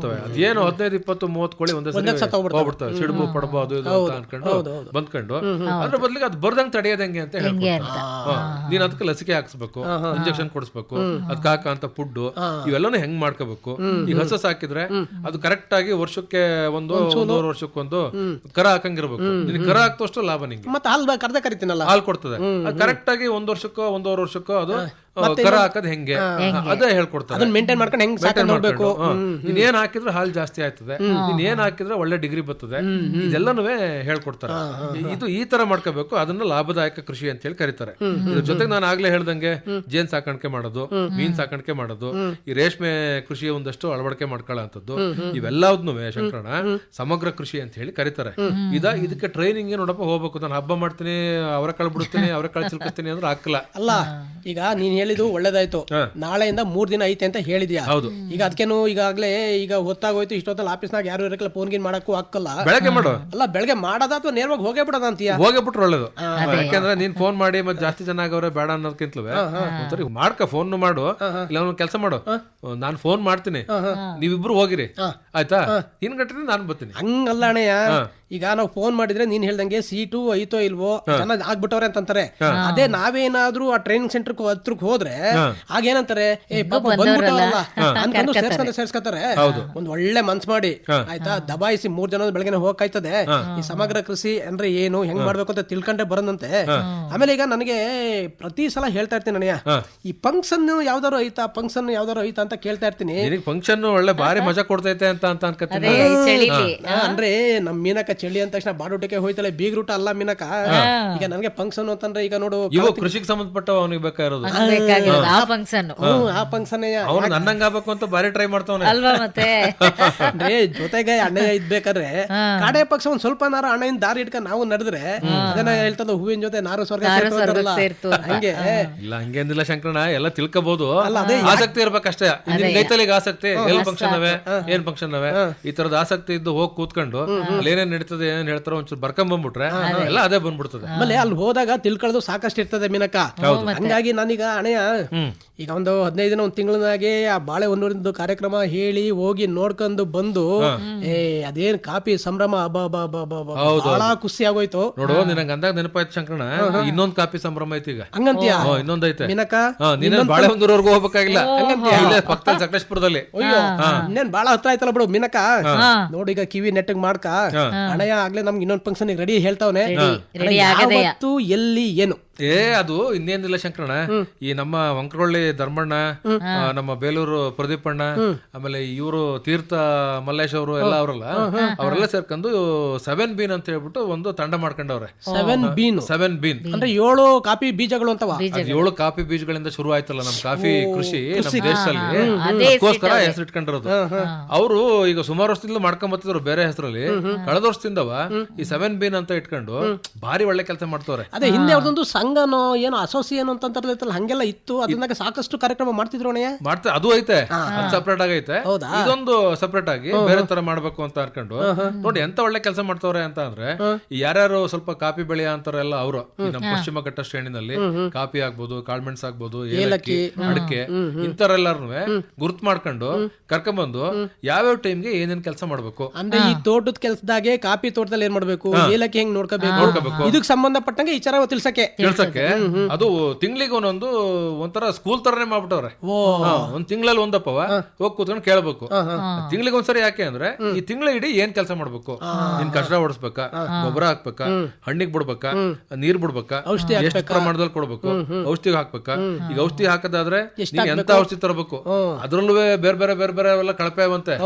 ಅದೇನು 15, 20, 30 ಕೋಳಿ ಒಂದೇ ಸರಿ ಹೋಗ್ಬಿಡ್ತವೆ, ಸಿಡುಬು ಪಡಬು ಅದು ಇದು ಅಂತ ಅನ್ಕೊಂಡು ಬಂದ್ಕೊಂಡು ಅದ್ರ ಬದ್ಲಿಗೆ ಅದು ಬರ್ದಂಗ್ ತಡೆಯೋದ್ ಹೆಂಗೆ ಅಂತ ಹೇಳ್ಕೊಡ್ತಾರೆ. ನೀನ್ ಅದಕ್ಕೆ ಲಸಿಕೆ ಹಾಕ್ಸ್ಬೇಕು, ಇಂಜೆಕ್ಷನ್ ಕೊಡಿಸ್ಬೇಕು, ಅದಕ್ಕೆ ಹಾಕಂತ ಫುಡ್ ಇವೆಲ್ಲನೂ ಹೆಂಗ್ ಮಾಡ್ಕೋಬೇಕು. ಈಗ ಹಸು ಸಾಕಿದ್ರೆ ಅದು ಕರೆಕ್ಟ್ ಆಗಿ ವರ್ಷಕ್ಕೆ 1-2 ವರ್ಷಕ್ಕೊಂದು ಕರ ಹಾಕಂಗಿರ್ಬೇಕು. ನಿನ್ ಕರ ಹಾಕ್ತಷ್ಟು ಲಾಭ ನಿಂಗೆ. ಮತ್ತೆ ಹಾಲು ಕರ್ದ ಕರಿತೀನಲ್ಲ, ಹಾಲು ಕೊಡ್ತದೆ. ಕರೆಕ್ಟ್ ಆಗಿ 1 ವರ್ಷಕ್ಕೋ 1.5 ವರ್ಷಕ್ಕೋ ಅದು ಕರ ಹಾಕದ್ ಹೆಂಗೆ ಅದೇ ಹೇಳ್ಕೊಡ್ತಾರೆ. ಅದನ್ನ ಮೇಂಟೈನ್ ಮಾಡ್ಕೊಂಡು ಹೆಂಗ್ ಸಾಕೊಂಡು ಹೋಗ್ಬೇಕು. ನೀನ್ ಏನ್ ಹಾಕಿದ್ರೆ ಹಾಲು ಜಾಸ್ತಿ ಆಯ್ತದೆ, ನೀನ್ ಏನ್ ಹಾಕಿದ್ರೆ ಒಳ್ಳೆ ಡಿಗ್ರಿ ಬರ್ತದೆ, ಇದೆಲ್ಲನೂ ಹೇಳ್ಕೊಡ್ತಾರೆ. ಇದು ಈ ತರ ಮಾಡ್ಕೋಬೇಕು, ಅದನ್ನ ಲಾಭದಾಯಕ ಕೃಷಿ ಅಂತ ಹೇಳಿ ಕರೀತಾರೆ. ಇದ್ರ ಜೊತೆಗೆ ನಾನು ಆಗ್ಲೇ ಹೇಳ್ದಂಗೆ ಜೇನ್ ಸಾಕಾಣಿಕೆ ಮಾಡೋದು, ಮೀನ್ ಸಾಕಾಣಿಕೆ ಮಾಡೋದು, ಈ ರೇಷ್ಮೆ ಕೃಷಿ ಒಂದಷ್ಟು ಅಳವಡಿಕೆ ಮಾಡ್ಕೊಳ್ಳೋಂಥದ್ದು, ಇವೆಲ್ಲದನ್ನು ಶಂಕರಣ ಸಮಗ್ರ ಕೃಷಿ ಅಂತ ಹೇಳಿ ಕರೀತಾರೆ. ಇದಕ್ಕೆ ಟ್ರೈನಿಂಗ್ ನೋಡಪ್ಪ ಹೋಗ್ಬೇಕು. ನಾನು ಹಬ್ಬ ಮಾಡ್ತೀನಿ, ಅವರ ಕಾಳು ಬಿಡ್ತೀನಿ, ಅವರ ಕಾಳು ಚಿಲ್ಕಿಸ್ತೀನಿ ಅಂದ್ರೆ ಹಾಕಲ್ಲ. ಅಲ್ಲ, ಈಗ ನೀನ್ ಹೇಳಿದ್ದು ಒಳ್ಳೇದಾಯ್ತು, ನಾಳೆಯಿಂದ 3 ದಿನ ಐತೆ ಅಂತ ಹೇಳಿದ್ಯಾ. ಈಗ ಅದಕ್ಕೇನು ಈಗಾಗ್ಲೇ ಈಗ ಹೊತ್ತಾಗೋಯ್ತು, ಇಷ್ಟೊತ್ತಲ್ಲಿ ಆಫೀಸ್ನಾಗ ಯಾರು ಇರಕ್ಕಿಲ್ಲ, ಫೋನ್ಗಿನ್ ಮಾಡಕ್ಕೂ ಹಾಕಲ್ಲ. ಬೆಳಗ್ಗೆ ಮಾಡು. ಅಲ್ಲ, ಬೆಳಗ್ಗೆ ಮಾಡೋದ ಅಥವಾ ನೇರವಾಗಿ ಹೋಗೇ ಬಿಡೋದ ಅಂತೀಯ? ಹೋಗ್ಬಿಟ್ರೆ ಒಳ್ಳೇದು. ಯಾಕಂದ್ರೆ ನೀನ್ ಫೋನ್ ಮಾಡಿ ಮತ್ತೆ ಜಾಸ್ತಿ ಜನ ಆಗವ್ರೆ ಬೇಡ ಅನ್ನೋದಕ್ಕಿಂತಲೂ ಒಂದ್ಸರಿ ಮಾಡ್ಕ, ಫೋನ್ ಮಾಡು, ಇಲ್ಲ ಒಂದ್ ಕೆಲಸ ಮಾಡು, ನಾನ್ ಫೋನ್ ಮಾಡ್ತೀನಿ, ನೀವಿಬ್ರು ಹೋಗಿರಿ, ಆಯ್ತಾ? 3 ಗಂಟೆ ನಾನು ಬರ್ತೀನಿ. ಹಂಗಲ್ಲ ಅಣ್ಣಯ್ಯ, ಈಗ ನಾವು ಫೋನ್ ಮಾಡಿದ್ರೆ ನೀನ್ ಹೇಳ್ದಂಗೆ ಸೀಟು ಐತೋ ಇಲ್ವೋ ಜನ ಆಗ್ಬಿಟ್ಟವ್ರೆ ಅಂತಂತಾರೆ. ಅದೇ ನಾವೇನಾದ್ರೂ ಆ ಟ್ರೈನಿಂಗ್ ಸೆಂಟರ್ ಹತ್ರಕ್ ಹೋದ್ರೆ ಆಗೇನಂತಾರೆ ಪಾಪ ಬಂದ್ಬಿಟ್ಟವಲ್ಲ ಅನ್ಕೊಂಡು ಸೇರ್ಸ್ಕೊತಾರೆ. ಒಂದ್ ಒಳ್ಳೆ ಮನ್ಸ್ ಮಾಡಿ ಆಯ್ತಾ ದಬಾಯಿಸಿ 3 ಜನ ಬೆಳಗ್ಗೆ ಹೋಗ್ಕಾಯ್ತದೆ. ಈ ಸಮಗ್ರ ಕೃಷಿ ಅಂದ್ರೆ ಏನು ಹೆಂಗ್ ಮಾಡ್ಬೇಕು ಅಂತ ತಿಳ್ಕೊಂಡೆ ಬರೋದಂತೆ. ಆಮೇಲೆ ಈಗ ನನಗೆ ಪ್ರತಿ ಸಲ ಹೇಳ್ತಾ ಇರ್ತೀನಿ ನನಗೆ ಈ ಫಂಕ್ಷನ್ ಯಾವ್ದಾರು ಐತಾ ಅಂತ ಕೇಳ್ತಾ ಇರ್ತೀನಿ. ಫಂಕ್ಷನ್ ಒಳ್ಳೆ ಬಾರಿ ಮಜಾ ಕೊಡ್ತೈತೆ ಅಂತ ಅನ್ಕೋತೀನಿ. ಅಂದ್ರೆ ನಮ್ ಮೀನಕ್ಕ ಚಳಿ ಅಂದ ತಕ್ಷಣ ಬಾಡೂಟಕ್ಕೆ ಹೋಯ್ತಲ್ಲ ಬೀಗ್ರೂಟ ಅಲ್ಲ ಮೀನಕ್ಕ. ಈಗ ನನಗೆ ಫಂಕ್ಷನ್ ಅಂತಂದ್ರೆ ಈಗ ನೋಡು ಇವು ಕೃಷಿಗೆ ಸಂಬಂಧಪಟ್ಟ ಅವನಿಗೆ ಬೇಕಾಗಿರೋದು ಆ ಫಂಕ್ಷನ್ ಅವ್ನು ನನ್ನಂಗ ಆಗ್ಬೇಕು ಅಂತ ಬಾರಿ ಟ್ರೈ ಮಾಡ್ತಾವನೆ ಅಲ್ವಾ. ಮತ್ತೆ ಅಂದ್ರೆ ಜೊತೆಗೆ ಅಣ್ಣ ಇದ್ಬೇಕಾದ್ರೆ ಕಾಡೆ ಪಕ್ಷ ಒಂದ್ ಸ್ವಲ್ಪ ನಾರು ಅಣ್ಣನ ದಾರಿ ಇಟ್ಕೊಂಡ್ ನಾವು ನಡೆದ್ರೆ ಅದನ್ನ ಹೇಳ್ತದ ಹೂವಿನ ಜೊತೆ ನಾರು ಸ್ವರ್ಗ ಸೇರ್ತು ಹಂಗೆ ಇಲ್ಲ ಹಂಗೇನಿಲ್ಲ ಶಂಕರಣ್ಣ, ಎಲ್ಲ ತಿಳ್ಕೋಬಹುದು. ಆಸಕ್ತಿ ಇರ್ಬೇಕಷ್ಟೇ. ಕೈತಲಿಗೆ ಆಸಕ್ತಿ ಎಲ್ಲಿ ಫಂಕ್ಷನ್ ಅವೆ ಏನ್ ಫಂಕ್ಷನ್ ಅವೆ ಈ ತರದ ಆಸಕ್ತಿ ಇದ್ದು ಹೋಗಿ ಕೂತ್ಕೊಂಡು ಅಲ್ಲಿ ಏನೇನ್ ನಡೀತದೆ ಏನೇನ್ ಹೇಳ್ತಾರೋ ಒಂಚೂರು ಬರ್ಕೊಂಡ್ ಬಂದ್ಬಿಟ್ರೆ ಎಲ್ಲ ಅದೇ ಬಂದ್ಬಿಡ್ತದೆ. ಆಮೇಲೆ ಅಲ್ಲಿ ಹೋದಾಗ ತಿಳ್ಕೊಳ್ಳೋದು ಸಾಕಷ್ಟು ಇರ್ತದೆ ಮೀನಕ್ಕ. ಹಂಗಾಗಿ ನಾನೀಗ ಅಣೆಯ ಈಗ ಒಂದು 15 ದಿನ 1 ತಿಂಗಳಾಗೆ ಆ ಬಾಳೆ ಹೊನ್ನೂರಿಂದು ಕಾರ್ಯಕ್ರಮ ಹೇಳಿ ಹೋಗಿ ನೋಡ್ಕೊಂಡು ಬಂದು ಅದೇನ್ ಕಾಪಿ ಸಂಭ್ರಮ ಬಹಳ ಖುಷಿ ಆಗೋಯ್ತು ನೋಡು. ನಿನಗೆ ಅಂದಾಗ ನೆನಪಾಯ್ತು ಶಂಕರಣ್ಣ, ಇನ್ನೊಂದ್ ಕಾಪಿ ಸಂಭ್ರಮ ಐತಿ ಈಗ. ಹಂಗಂತೀಯ? ಇನ್ನೊಂದೈತೆ ಮೀನಕ್ಕ. ನೀನು ಬಾಳೆ ಹೊಂದೂರ್ವರೆಗೂ ಹೋಗ್ಬೇಕಾಗಿಲ್ಲ, ಇಲ್ಲೇ ಪಕ್ಕದಲ್ಲಿ ಸಕಲೇಶ್ಪುರದಲ್ಲಿ. ಇನ್ನೇನ್ ಬಾಳ ಹತ್ರ ಆಯ್ತಲ್ಲ ಬಿಡು ಮೀನಕ್ಕ. ನೋಡಿ ಈಗ ಕಿವಿ ನೆಟ್ಟಗ್ ಮಾಡ್ಕ ಅಣಯ್ಯ ಆಗ್ಲೇ ನಮ್ಗೆ ಇನ್ನೊಂದ್ ಫಂಕ್ಷನ್ ರೆಡಿ ಹೇಳ್ತಾವನೆ. ಯಾವತ್ತು ಎಲ್ಲಿ ಏನು ಅದು ಇನ್ನೇನಿಲ್ಲ ಶಂಕರಣ್ಣ. ಈ ನಮ್ಮ ವಂಕರೊಳ್ಳಿ ಧರ್ಮಣ್ಣ, ನಮ್ಮ ಬೇಲೂರು ಪ್ರದೀಪಣ್ಣ, ಆಮೇಲೆ ಇವರು ತೀರ್ಥ ಮಲ್ಲೇಶ್ ಅವರು ಎಲ್ಲ ಅವರೆಲ್ಲ ಸೇರ್ಕೊಂಡು 7 ಬೀನ್ ಅಂತ ಹೇಳ್ಬಿಟ್ಟು ಒಂದು ತಂಡ ಮಾಡ್ಕೊಂಡವ್ರೆ. 7 ಬೀನ್ ಅಂದ್ರೆ 7 ಕಾಫಿ ಬೀಜಗಳು ಅಂತವ. 7 ಕಾಫಿ ಬೀಜಗಳಿಂದ ಶುರು ಆಯ್ತಲ್ಲ ನಮ್ ಕಾಫಿ ಕೃಷಿ ನಮ್ಮ ದೇಶದಲ್ಲಿ, ಅದಕ್ಕೋಸ್ಕರ ಹೆಸರಿಟ್ಕೊಂಡಿರೋದು. ಅವರು ಈಗ ಸುಮಾರು ವರ್ಷದಿಂದ ಮಾಡ್ಕೊಂಡ್ ಬರ್ತಿದ್ರು ಬೇರೆ ಹೆಸರಲ್ಲಿ. ಕಳೆದ ವರ್ಷದಿಂದವ ಈ 7 ಬೀನ್ ಅಂತ ಇಟ್ಕೊಂಡು ಭಾರಿ ಒಳ್ಳೆ ಕೆಲಸ ಮಾಡ್ತವ್ರೆ. ಅದೇ ಹಿಂದೆ ಅವ್ರದೊಂದು ಸಂಘನೋ ಏನೋ ಅಸೋಸಿಯೇಷನ್ ಅಂತ ಹಂಗೆಲ್ಲ ಇತ್ತು. ಅದನ್ನಾಗ ಸಾಕಷ್ಟು ಕಾರ್ಯಕ್ರಮ ಮಾಡ್ತಿದ್ರು ಮಾಡ್ತಾರೆ. ಅದು ಐತೆ, ಸಪರೇಟ್ ಆಗೈತೆ. ಇದೊಂದು ಸಪರೇಟ್ ಆಗಿ ಬೇರೆ ತರ ಮಾಡ್ಬೇಕು ಅಂತ ಅನ್ಕೊಂಡು ನೋಡಿ ಎಂತ ಒಳ್ಳೆ ಕೆಲಸ ಮಾಡ್ತವ್ರೆ ಅಂತ ಅಂದ್ರೆ, ಯಾರ್ಯಾರು ಸ್ವಲ್ಪ ಕಾಫಿ ಬೆಳೆಯ ಅಂತಾರೆಲ್ಲ ಅವರು ನಮ್ಮ ಪಶ್ಚಿಮ ಘಟ್ಟ ಶ್ರೇಣಿನಲ್ಲಿ ಕಾಫಿ ಆಗ್ಬೋದು, ಕಾಳ್ಮೆಣ್ಸ್ ಆಗ್ಬೋದು, ಏಲಕ್ಕಿ, ಅಡಿಕೆ ಇಂತರೆಲ್ಲಾರು ಗುರ್ತ್ ಮಾಡ್ಕೊಂಡು ಕರ್ಕೊಂಡ್ಬಂದು ಯಾವ್ಯಾವ ಟೈಮ್ಗೆ ಏನೇನ್ ಕೆಲಸ ಮಾಡ್ಬೇಕು ಅಂದ್ರೆ ಈ ತೋಟದ ಕೆಲಸದಾಗೆ ಕಾಫಿ ತೋಟದಲ್ಲಿ ಏನ್ ಮಾಡ್ಬೇಕು, ಏಲಕ್ಕಿ ಹೆಂಗ್ ನೋಡ್ಕೋಬೇಕು, ಇದಕ್ಕೆ ಸಂಬಂಧಪಟ್ಟಂಗೆ ಈ ಚಾರ ತಿಳ್ಸಕ್ಕೆ ಅದು ತಿಂಗಳಿಗೆ ಒಂಥರ ಸ್ಕೂಲ್ ತರನೇ ಮಾಡ್ಬಿಟ್ಟವ್ರೆ. ಒಂದ್ ತಿಂಗಳಲ್ಲಿ ಒಂದಪ್ಪವ ಹೋಗಿ ಕೂತ್ಕೊಂಡು ಕೇಳ್ಬೇಕು. ತಿಂಗಳಿಗೆ ಒಂದ್ಸರಿ ಯಾಕೆ ಅಂದ್ರೆ ಈ ತಿಂಗಳ ಇಡೀ ಏನ್ ಕೆಲಸ ಮಾಡ್ಬೇಕು, ನಿನ್ ಕಚಡ ಓಡಿಸ್ಬೇಕಾ, ಗೊಬ್ಬರ ಹಾಕ್ಬೇಕಾ, ಹಣ್ಣಿಗೆ ಬಿಡ್ಬೇಕಾ, ನೀರ್ ಬಿಡ್ಬೇಕಾ, ಎಷ್ಟು ಪ್ರಮಾಣದಲ್ಲಿ ಕೊಡ್ಬೇಕು, ಔಷಧಿ ಹಾಕ್ಬೇಕಾ. ಈಗ ಔಷಧಿ ಹಾಕದಾದ್ರೆ ನೀನ್ ಎಂತ ಔಷಧಿ ತರಬೇಕು, ಅದ್ರಲ್ಲೂ ಬೇರೆ ಬೇರೆ ಬೇರೆ ಬೇರೆ ಎಲ್ಲ ಕಳಪೆ ಅವಂತೆ,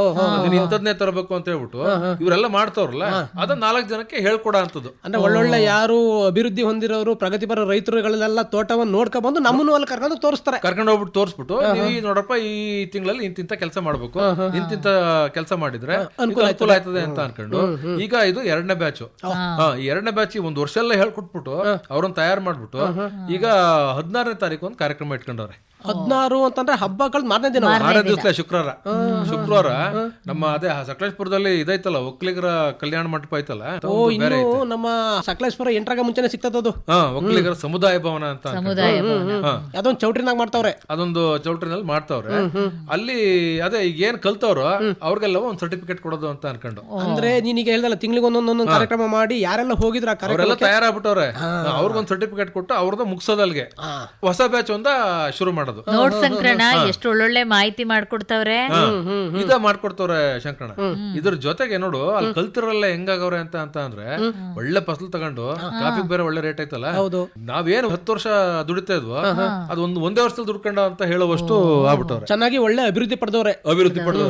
ನೀನ್ ಇಂಥದ್ನೇ ತರಬೇಕು ಅಂತ ಹೇಳ್ಬಿಟ್ಟು ಇವರೆಲ್ಲ ಮಾಡ್ತಾವ್ರಲ್ಲ, ಅದನ್ನ 4 ಜನಕ್ಕೆ ಹೇಳ್ಕೊಡ ಅಂತದ್ದು. ಅಂದ್ರೆ ಒಳ್ಳೊಳ್ಳೆ ಯಾರು ಅಭಿವೃದ್ಧಿ ಹೊಂದಿರೋರು ಪ್ರಗತಿಪರ ರೈತರುಗಳೆಲ್ಲ ತೋಟವನ್ನು ನೋಡ್ಕೊಂಡ್ ಬಂದು ನಮ್ಮನ್ನು ಅಲ್ಲಿ ಕರ್ಕೊಂಡು ತೋರಿಸ್ತಾರೆ. ಕರ್ಕೊಂಡು ಹೋಗ್ಬಿಟ್ಟು ತೋರಿಸ್ಬಿಟ್ಟು ನೀವು ನೋಡಪ್ಪ ಈ ತಿಂಗಳಲ್ಲಿ ಇಂತಿಂತ ಕೆಲಸ ಮಾಡ್ಬೇಕು, ಇಂತಿಂತ ಕೆಲಸ ಮಾಡಿದ್ರೆ ಅನುಕೂಲ ಆಯ್ತದೆ ಅಂತ ಅನ್ಕೊಂಡು ಈಗ ಇದು 2ನೇ ಬ್ಯಾಚ್. ಈ 2ನೇ ಬ್ಯಾಚ್ 1 ವರ್ಷ ಎಲ್ಲ ಹೇಳ್ಕೊಟ್ಬಿಟ್ಟು ಅವ್ರನ್ನ ತಯಾರು ಮಾಡ್ಬಿಟ್ಟು ಈಗ 16ನೇ ತಾರೀಕು ಒಂದು ಕಾರ್ಯಕ್ರಮ ಇಟ್ಕೊಂಡವ್ರೆ. 16 ಅಂತಂದ್ರೆ ಹಬ್ಬಗಳು ಮಾರನೇ ದಿವಸ ಶುಕ್ರವಾರ ನಮ್ಮ ಅದೇ ಸಕಲೇಶ್ಪುರದಲ್ಲಿ ಇದೈತಲ್ಲ ಒಕ್ಕಲಿಗರ ಕಲ್ಯಾಣ ಮಂಟಪ ಐತಲ್ಲ, ನಮ್ಮ ಸಕಲೇಶ್ಪುರ ಎಂಟ್ರಾಗ ಮುಂಚೆನೆ ಸಿಗ್ತದದು. ಒಕ್ಕಲಿಗರ ಸಮುದಾಯ ಭವನ ಅಂತ ಅದೊಂದು ಚೌಟ್ರಿನಾಗ ಮಾಡ್ತಾವ್ರೆ. ಅದೊಂದು ಚೌಟ್ರಿನಲ್ಲಿ ಮಾಡ್ತಾವ್ರೆ. ಅಲ್ಲಿ ಅದೇ ಈಗ ಏನ್ ಕಲ್ತವ್ರು ಅವ್ರಿಗೆಲ್ಲ ಒಂದ್ ಸರ್ಟಿಫಿಕೇಟ್ ಕೊಡೋದು ಅಂತ ಅನ್ಕೊಂಡು. ಅಂದ್ರೆ ನೀನೀಗ ಹೇಳ್ದಲ್ಲ ತಿಂಗಳಿಗೆ ಒಂದೊಂದೊಂದು ಕಾರ್ಯಕ್ರಮ ಮಾಡಿ ಯಾರೆಲ್ಲ ಹೋಗಿದ್ರು ಅವರೆಲ್ಲ ತಯಾರಾಗ್ಬಿಟ್ಟವ್ರೆ. ಅವ್ರಿಗೊಂದ್ ಸರ್ಟಿಫಿಕೇಟ್ ಕೊಟ್ಟು ಅವ್ರದ್ದು ಮುಗಿಸೋದಲ್ಗೆ ಹೊಸ ಬ್ಯಾಚ್ ಒಂದ ಶುರು ಮಾಡೋದು. ನೋಡ್ ಶಂಕರಣ್ಣ, ಎಷ್ಟು ಒಳ್ಳೊಳ್ಳೆ ಮಾಹಿತಿ ಮಾಡ್ಕೊಡ್ತಾವ್ರೆ. ಇದ ಮಾಡ್ಕೊಡ್ತವ್ರೆ ಶಂಕರಣ್ಣ. ಇದ್ರ ಜೊತೆಗೆ ನೋಡು ಅಲ್ಲಿ ಕಲ್ತಿರಲ್ಲ ಹೆಂಗಾಗವ್ರೆ ಅಂತ ಅಂದ್ರೆ ಒಳ್ಳೆ ಫಸಲು ತಗೊಂಡು ಕಾಫಿ ಬೇರೆ ಒಳ್ಳೆ ರೇಟ್ ಐತಲ್ಲ. ನಾವೇನು 10 ವರ್ಷ ದುಡಿತಾ ಇದ್ವೋ ಅದು ಒಂದೇ ವರ್ಷದಲ್ಲಿ ದುಡ್ಕೊಂಡ ಅಂತ ಹೇಳುವಷ್ಟು ಆಗ್ಬಿಟ್ಟವ್ರೆ. ಚೆನ್ನಾಗಿ ಒಳ್ಳೆ ಅಭಿವೃದ್ಧಿ ಪಡೆದವ್ರೆ.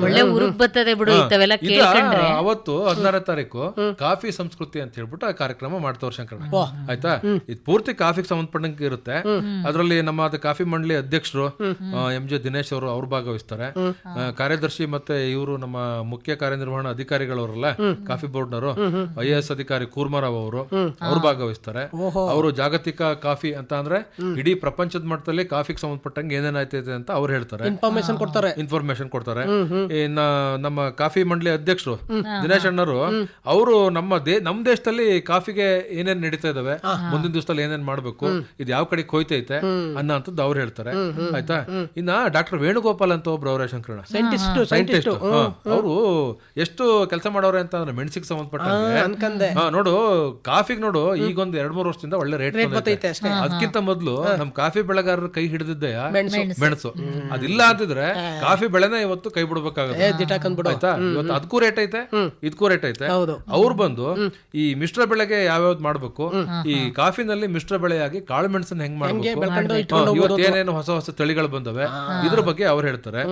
ಒಳ್ಳೆ ಉರುಗ್ ಬರ್ತದೆ ಬಿಡು ಇಂಥವೆಲ್ಲ ಕೇಳ್ಕೊಂಡ್ರೆ. ಅವತ್ತು 16ನೇ ತಾರೀಕು ಕಾಫಿ ಸಂಸ್ಕೃತಿ ಅಂತ ಹೇಳ್ಬಿಟ್ಟು ಆ ಕಾರ್ಯಕ್ರಮ ಮಾಡ್ತವ್ರೆ ಶಂಕರಣ್ಣ. ಆಯ್ತಾ, ಇದು ಪೂರ್ತಿ ಕಾಫಿಗೆ ಸಂಬಂಧಪಟ್ಟಂಗೆ ಇರುತ್ತೆ. ಅದರಲ್ಲಿ ನಮ್ಮ ಕಾಫಿ ಮಂಡಳಿ ಅಧ್ಯಕ್ಷರು MJ ದಿನೇಶ್ ಅವರು ಅವ್ರು ಭಾಗವಹಿಸ್ತಾರೆ. ಕಾರ್ಯದರ್ಶಿ ಮತ್ತೆ ಇವರು ನಮ್ಮ ಮುಖ್ಯ ಕಾರ್ಯನಿರ್ವಹಣಾ ಅಧಿಕಾರಿಗಳವರಲ್ಲ ಕಾಫಿ ಬೋರ್ಡ್ನವರು, IAS ಅಧಿಕಾರಿ ಕೂರ್ಮಾರಾವ್ ಅವರು ಅವ್ರು ಭಾಗವಹಿಸ್ತಾರೆ. ಅವರು ಜಾಗತಿಕ ಕಾಫಿ ಅಂತ ಅಂದ್ರೆ ಇಡೀ ಪ್ರಪಂಚದ ಮಟ್ಟದಲ್ಲಿ ಕಾಫಿಗೆ ಸಂಬಂಧಪಟ್ಟಂಗೆ ಏನೇನಾಯ್ತೈತೆ ಅಂತ ಅವ್ರು ಹೇಳ್ತಾರೆ, ಇನ್ಫಾರ್ಮೇಶನ್ ಕೊಡ್ತಾರೆ. ನಮ್ಮ ಕಾಫಿ ಮಂಡಳಿ ಅಧ್ಯಕ್ಷರು ದಿನೇಶ್ ಅಣ್ಣರು ಅವರು ನಮ್ ದೇಶದಲ್ಲಿ ಕಾಫಿಗೆ ಏನೇನ್ ನಡೀತಾ ಇದಾವೆ, ಮುಂದಿನ ದಿವಸದಲ್ಲಿ ಏನೇನ್ ಮಾಡ್ಬೇಕು, ಇದು ಯಾವ ಕಡೆ ಹೋಯ್ತೈತೆ ಅನ್ನೋಂಥದ್ದು ಅವ್ರು ಹೇಳ್ತಾರೆ. ಆಯ್ತಾ. ಇನ್ನ ಡಾಕ್ಟರ್ ವೇಣುಗೋಪಾಲ್ ಅಂತ ಒಬ್ರು ಅವರೇ ಶಂಕರಣ, ಸೈಂಟಿಸ್ಟ್ ಅವರು ಎಷ್ಟು ಕೆಲಸ ಮಾಡೋರೆ ಅಂತ ಅಂದ್ರೆ ಮೆಣಸಿಗೆ ಸಂಬಂಧಪಟ್ಟಂಗೆ ಅನ್ಕಂದೆ. ನೋಡು ಕಾಫಿಗೆ ನೋಡು ಈಗೊಂದು 2-3 ವರ್ಷದಿಂದ ಒಳ್ಳೆ ರೇಟ್ ಬರ್ತೈತೆ ಅಷ್ಟೇ. ಅದಕ್ಕಿಂತ ಮೊದ್ಲು ನಮ್ ಕಾಫಿ ಬೆಳೆಗಾರರ ಕೈ ಹಿಡಿದಿದ್ದೆ ಮೆಣಸು. ಅದಿಲ್ಲ ಅಂತಿದ್ರೆ ಕಾಫಿ ಬೆಳೆನೇ ಇವತ್ತು ಕೈ ಬಿಡ್ಬೇಕಾಗುತ್ತೆ. ಆಯ್ತಾ, ಇವತ್ತು ಅದಕ್ಕೂ ರೇಟ್ ಐತೆ, ಇದಕ್ಕೂ ರೇಟ್ ಐತೆ. ಅವ್ರು ಬಂದು ಈ ಮಿಶ್ರ ಬೆಳೆಗೆ ಯಾವ್ಯಾವ್ದು ಮಾಡ್ಬೇಕು, ಈ ಕಾಫಿನಲ್ಲಿ ಮಿಶ್ರ ಬೆಳೆಯಾಗಿ ಕಾಳು ಮೆಣಸನ್ನ ಹೆಂಗ್ ಮಾಡ್ಬೇಕು, ಇವತ್ತೇನೇನು ಹೊಸ ಹೊಸ ತಳಿಗಳು ಬಂದವೆ ಇದ್ರ ಬಗ್ಗೆ ಅವ್ರು ಹೇಳ್ತಾರೆ.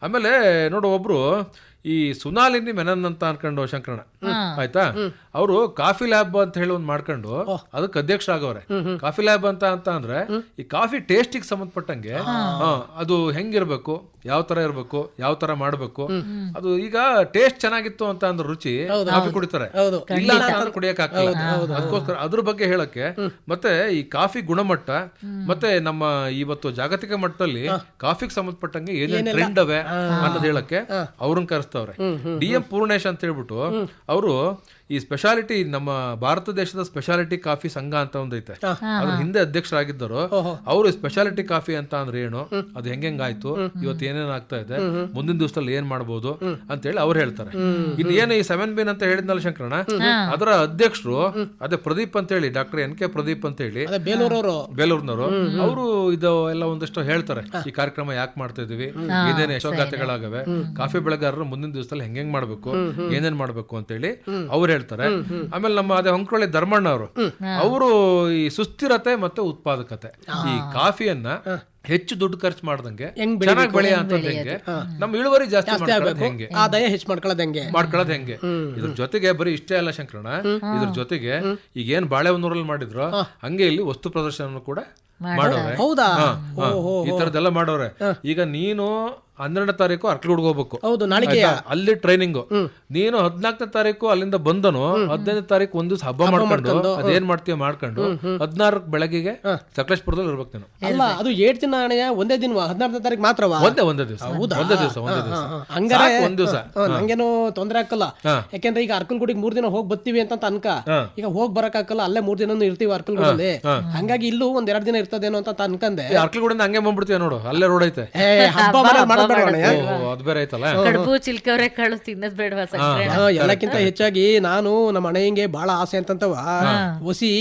ಆಮೇಲೆ ನೋಡು ಒಬ್ರು ಈ ಸುನಾಲಿನಿ ಮೆನನ್ ಅಂತ ಅನ್ಕೊಂಡು ಶಂಕರಣ, ಆಯ್ತಾ, ಅವರು ಕಾಫಿ ಲ್ಯಾಬ್ ಅಂತ ಹೇಳಿ ಒಂದ್ ಮಾಡ್ಕೊಂಡು ಅದಕ್ಕೆ ಅಧ್ಯಕ್ಷ ಆಗವ್ರೆ. ಕಾಫಿ ಲ್ಯಾಬ್ ಅಂತ ಅಂದ್ರೆ ಈ ಕಾಫಿ ಟೇಸ್ಟಿಗೆ ಸಂಬಂಧಪಟ್ಟಂಗೆ ಅದು ಹೆಂಗಿರ್ಬೇಕು, ಯಾವ ತರ ಇರ್ಬೇಕು, ಯಾವ ತರ ಮಾಡ್ಬೇಕು, ಅದು ಈಗ ಟೇಸ್ಟ್ ಚೆನ್ನಾಗಿತ್ತು ಅಂತ ಅಂದ್ರೆ ರುಚಿ ಕಾಫಿ ಕುಡಿತಾರೆ, ಇಲ್ಲ ಅಂತ ಕುಡಿಯಕ್ ಆಗ್ತದೆ. ಅದಕ್ಕೋಸ್ಕರ ಅದ್ರ ಬಗ್ಗೆ ಹೇಳಕ್ಕೆ, ಮತ್ತೆ ಈ ಕಾಫಿ ಗುಣಮಟ್ಟ, ಮತ್ತೆ ನಮ್ಮ ಇವತ್ತು ಜಾಗತಿಕ ಮಟ್ಟದಲ್ಲಿ ಕಾಫಿಗೆ ಸಂಬಂಧಪಟ್ಟಂಗೆ ಏನೇನ್ ಟ್ರೆಂಡ್ ಅವೆ ಅನ್ನೋದು ಹೇಳಕ್ಕೆ ಅವ್ರನ್ನ ಕರೆಸ್ತಾವ್ರೆ. DM ಪೂರ್ಣೇಶ್ ಅಂತ ಹೇಳ್ಬಿಟ್ಟು ಅವರು ಈ ಸ್ಪೆಷಾಲಿಟಿ, ನಮ್ಮ ಭಾರತ ದೇಶದ ಸ್ಪೆಷಾಲಿಟಿ ಕಾಫಿ ಸಂಘ ಅಂತ ಒಂದೈತೆ, ಅದ್ರ ಹಿಂದೆ ಅಧ್ಯಕ್ಷರಾಗಿದ್ದರು ಅವರು. ಸ್ಪೆಷಾಲಿಟಿ ಕಾಫಿ ಅಂತ ಅಂದ್ರೆ ಏನು, ಅದು ಹೆಂಗಾಯ್ತು, ಇವತ್ತು ಏನೇನ್ ಆಗ್ತಾ ಇದೆ, ಮುಂದಿನ ದಿವಸದಲ್ಲಿ ಏನ್ ಮಾಡ್ಬೋದು ಅಂತ ಹೇಳಿ ಅವ್ರು ಹೇಳ್ತಾರೆ. ಇನ್ನು ಏನು ಈ 7 ಅಂತ ಹೇಳಿದ್ನಲ್ಲ ಶಂಕರಣ, ಅದರ ಅಧ್ಯಕ್ಷರು ಅದೇ ಪ್ರದೀಪ್ ಅಂತ ಹೇಳಿ, ಡಾಕ್ಟರ್ NK ಪ್ರದೀಪ್ ಅಂತ ಹೇಳಿ ಬೇಲೂರ್ನವರು, ಅವರು ಇದು ಎಲ್ಲ ಒಂದಷ್ಟು ಹೇಳ್ತಾರೆ. ಈ ಕಾರ್ಯಕ್ರಮ ಯಾಕೆ ಮಾಡ್ತಾ ಇದೀವಿ, ಏನೇನು ಯಶೋಗಾಥೆಗಳಾಗವೆ, ಕಾಫಿ ಬೆಳೆಗಾರರು ಮುಂದಿನ ದಿವಸದಲ್ಲಿ ಹೆಂಗ್ ಮಾಡ್ಬೇಕು, ಏನೇನ್ ಮಾಡ್ಬೇಕು ಅಂತ ಹೇಳಿ ಅವ್ರು ಹೇಳ್ತಾರೆ. ಆಮೇಲೆ ನಮ್ಮ ಅದೇ ಹೊಂಕ್ರೊಳ್ಳಿ ಧರ್ಮಣ್ಣ ಅವರು ಈ ಸುಸ್ಥಿರತೆ ಮತ್ತೆ ಉತ್ಪಾದಕತೆ, ಈ ಕಾಫಿಯನ್ನ ಹೆಚ್ಚು ದುಡ್ಡು ಖರ್ಚು ಮಾಡ್ದಂಗೆ ಚೆನ್ನಾಗಿ ಬೆಳೆಯ ಅಂತಂದ್ ಹೆಂಗೆ, ನಮ್ಮ ಇಳುವರಿ ಜಾಸ್ತಿ ಹೆಂಗೆ, ಆದಾಯ ಹೆಚ್ಚು ಮಾಡ್ಕೊಳ್ಳೋದ್ ಹೆಂಗೆ. ಇದ್ರ ಜೊತೆಗೆ ಬರೀ ಇಷ್ಟೇ ಅಲ್ಲ ಶಂಕರಣ, ಇದ್ರ ಜೊತೆಗೆ ಈಗ ಏನ್ ಬಾಳೆಹೊನ್ನೂರಲ್ಲಿ ಮಾಡಿದ್ರು ಹಂಗೆ ಇಲ್ಲಿ ವಸ್ತು ಪ್ರದರ್ಶನ ಕೂಡ ಮಾಡೋರೆ. ಹೌದಾ? ಈ ತರದೆಲ್ಲ ಮಾಡೋರೆ. ಈಗ ನೀನು 12ನೇ ತಾರೀಕು ಅರ್ಕಲ್ಗೂಡ್ಗೆ ಹೋಗ್ಬೇಕು, ಅಲ್ಲಿ ಟ್ರೈನಿಂಗ್. ನೀನು 14ನೇ ತಾರೀಕು ಅಲ್ಲಿಂದ ಬಂದನು, 15ನೇ ತಾರೀಕು ಒಂದ್ ದಿವಸ ಹಬ್ಬ ಮಾಡ್ಕೊಂಡು ಅದೇನ್ ಮಾಡ್ತೀಯ ಮಾಡ್ಕೊಂಡು 16 ಬೆಳಗ್ಗೆಗೆ ಸಕಲೇಶ್ಪುರದಲ್ಲಿ ಇರ್ಬೇಕು ನೀನು. ಅಲ್ಲ, ಅದು 8 ದಿನ ಒಂದೇ ದಿನ, 16ನೇ ತಾರೀಕು ಮಾತ್ರವಾ? ಒಂದೇ ದಿವಸ. ಹಂಗಾರೆ ಒಂದ್ ದಿವಸ ನಂಗೇನು ತೊಂದ್ರೆ ಹಾಕಲ್ಲ. ಯಾಕೆಂದ್ರೆ ಈಗ ಅರ್ಕಲ್ಗೂಡಿಗೆ 3 ದಿನ ಹೋಗಿ ಬರ್ತೀವಿ ಅಂತ ಅನ್ಕ, ಈಗ ಹೋಗ್ ಬರಕ್ ಹಾಕಲ್ಲ, ಅಲ್ಲೇ 3 ದಿನ ಇರ್ತೀವಿ ಅರ್ಕಲ್ಗೂಡಲ್ಲಿ. ಹಂಗಾಗಿ ಇಲ್ಲೂ 1-2 ದಿನ ಇರ್ತದೇನೋ ಅಂತ ಅನ್ಕಂದೆ. ಅರ್ಕಲ್ಗೂಡಿಂದ ಹಂಗೆ ಬಂದ್ಬಿಡ್ತೀಯ ನೋಡು, ಅಲ್ಲೇ ರೋಡ್ ಐತೆ. ಅದು ಬೇರೆ ಐತಲ್ಲ, ಕಡುಬು ಚಿಲ್ಕವ್ರೆ ಕಾಳು ತಿನ್ನದ್ ಬೇಡವಾ? ಎಲ್ಲಕ್ಕಿಂತ ಹೆಚ್ಚಾಗಿ ನಾನು ನಮ್ಮ ಅಣ್ಣಯ್ಯಂಗೆ ಬಹಳ ಆಸೆ ಅಂತಂತವ, ಒಸಿ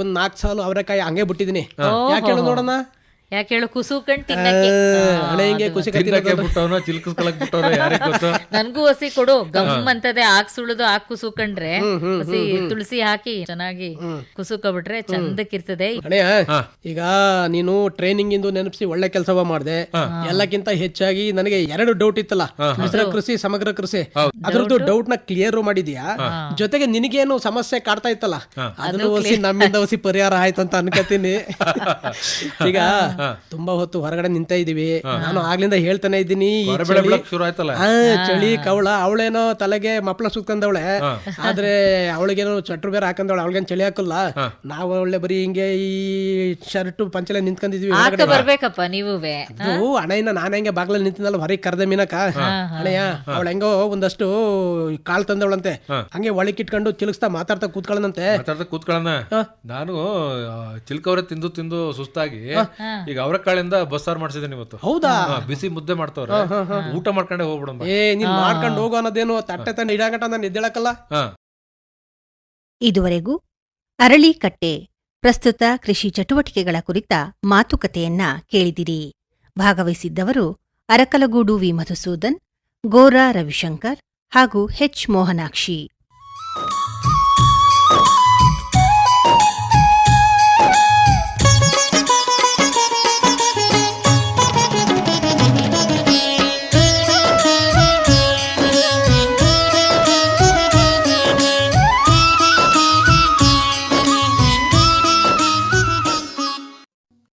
ಒಂದ್ 4 ಸಾಲು ಅವರೆಕಾಯಿ ಹಂಗೆ ಬಿಟ್ಟಿದೀನಿ. ಯಾಕೆ ಹೇಳು ನೋಡೋಣ, ಯಾಕೆ ಹೇಳು, ಕುಸುಕಂಡ್ ತಿನ್ನಕ್ಕೆ. ನನ್ಗೂ ಹಸಿ ಕೊಡು, ಗಮ್ ಅಂತದೆ, ಹಾಕ್ ಸುಳಿದು ಹಾಕ್ ಕುಸುಕಂಡ್ರೆ ಹಸಿ ತುಳಸಿ ಹಾಕಿ ಚೆನ್ನಾಗಿ ಕುಸುಕಬಿಟ್ರೆ ಚಂದಕ್ಕಿರ್ತದೆ. ಈಗ ನೀನು ಟ್ರೈನಿಂಗ್ ಇಂದು ನೆನಪಿಸಿ ಒಳ್ಳೆ ಕೆಲಸವ ಮಾಡ್ದೆ. ಎಲ್ಲಕ್ಕಿಂತ ಹೆಚ್ಚಾಗಿ ನನಗೆ 2 ಡೌಟ್ ಇತ್ತಲ್ಲ, ಮಿಶ್ರ ಕೃಷಿ, ಸಮಗ್ರ ಕೃಷಿ, ಅದ್ರದ್ದು ಡೌಟ್ ನ ಕ್ಲಿಯರ್ ಮಾಡಿದ್ಯಾ. ಜೊತೆಗೆ ನಿನಗೇನು ಸಮಸ್ಯೆ ಕಾಡ್ತಾ ಇತ್ತಲ್ಲ, ಅದನ್ನು ನಮ್ಮಿಂದ ಹೊಸಿ ಪರಿಹಾರ ಆಯ್ತು ಅಂತ ಅನ್ಕೋತೀನಿ. ಈಗ ತುಂಬಾ ಹೊತ್ತು ಹೊರಗಡೆ ನಿಂತ ಇದೀವಿ, ನಾನು ಆಗ್ಲಿಂದ ಹೇಳ್ತಾನೆ ಇದ್ದೀನಿ, ಚಳಿ ಕವಳ, ಅವಳೇನೋ ತಲೆಗೆ ಮಪ್ಳ ಸುತ್ತಂದವಳೆ, ಆದ್ರೆ ಅವಳಿಗೇನೋ ಚಟ್ರು ಬೇರೆ ಹಾಕಂದವಳೆ, ಅವಳಿಗೇನು ಚಳಿ ಹಾಕಲ್ಲ. ನಾವು ಒಳ್ಳೆ ಬರೀ ಹಿಂಗೆ ಈ ಶರ್ಟ್ ಪಂಚಲೆ ನಿಂತ್ಕೊಂಡಿದೀವಿ. ಬರ್ಬೇಕಪ್ಪ ನೀವು ಅಣ್ಣಯ್ಯನ ನಾನು ಹೆಂಗೆ ಬಾಗ್ಲಲ್ಲಿ ನಿಂತಿದ್ದಲ್ಲ ಹೊರಗೆ ಕರೆದೆ ಮೀನಕ, ಅಣ್ಣಯ್ಯ ಅವಳ ಹೆಂಗೋ ಒಂದಷ್ಟು ಕಾಳು ತಂದವಳಂತೆ, ಹಂಗೆ ಒಳಕಿಟ್ಕೊಂಡು ಚಿಲುಕ್ಸ್ತಾ ಮಾತಾಡ್ತಾ ಕೂತ್ಕೊಳ್ಳಂತೆ. ನಾನು ಚಿಲ್ಕವ್ರೆ ತಿಂದು ತಿಂದು ಸುಸ್ತಾಗಿ ಈಗ ಅವರ ಕಾಳಿಂದ ಬಸ್ಸಾರು ಮಾಡ್ಸಿದ್ದೀನಿ ಇವತ್ತು. ಹೌದಾ? ಬಿಸಿ ಮುದ್ದೆ ಮಾಡ್ತಾವ್ರೆ, ಊಟ ಮಾಡ್ಕೊಂಡೆ ಹೋಗ್ಬಿಡ. ನೀನ್ ಮಾಡ್ಕೊಂಡು ಹೋಗೋ ಅನ್ನೋದೇನು, ತಟ್ಟೆ ತಂದು ಇಡಾಗಂಟ ನಾನು ಎದ್ದೇಳಕ್ಕಲ್ಲ. ಇದುವರೆಗೂ ಅರಳಿಕಟ್ಟೆ ಪ್ರಸ್ತುತ ಕೃಷಿ ಚಟುವಟಿಕೆಗಳ ಕುರಿತ ಮಾತುಕತೆಯನ್ನ ಕೇಳಿದಿರಿ. ಭಾಗವಹಿಸಿದ್ದವರು ಅರಕಲಗೂಡು ವಿ ಮಧುಸೂದನ್, ಗೋರಾ ರವಿಶಂಕರ್ ಹಾಗೂ H ಮೋಹನಾಕ್ಷಿ.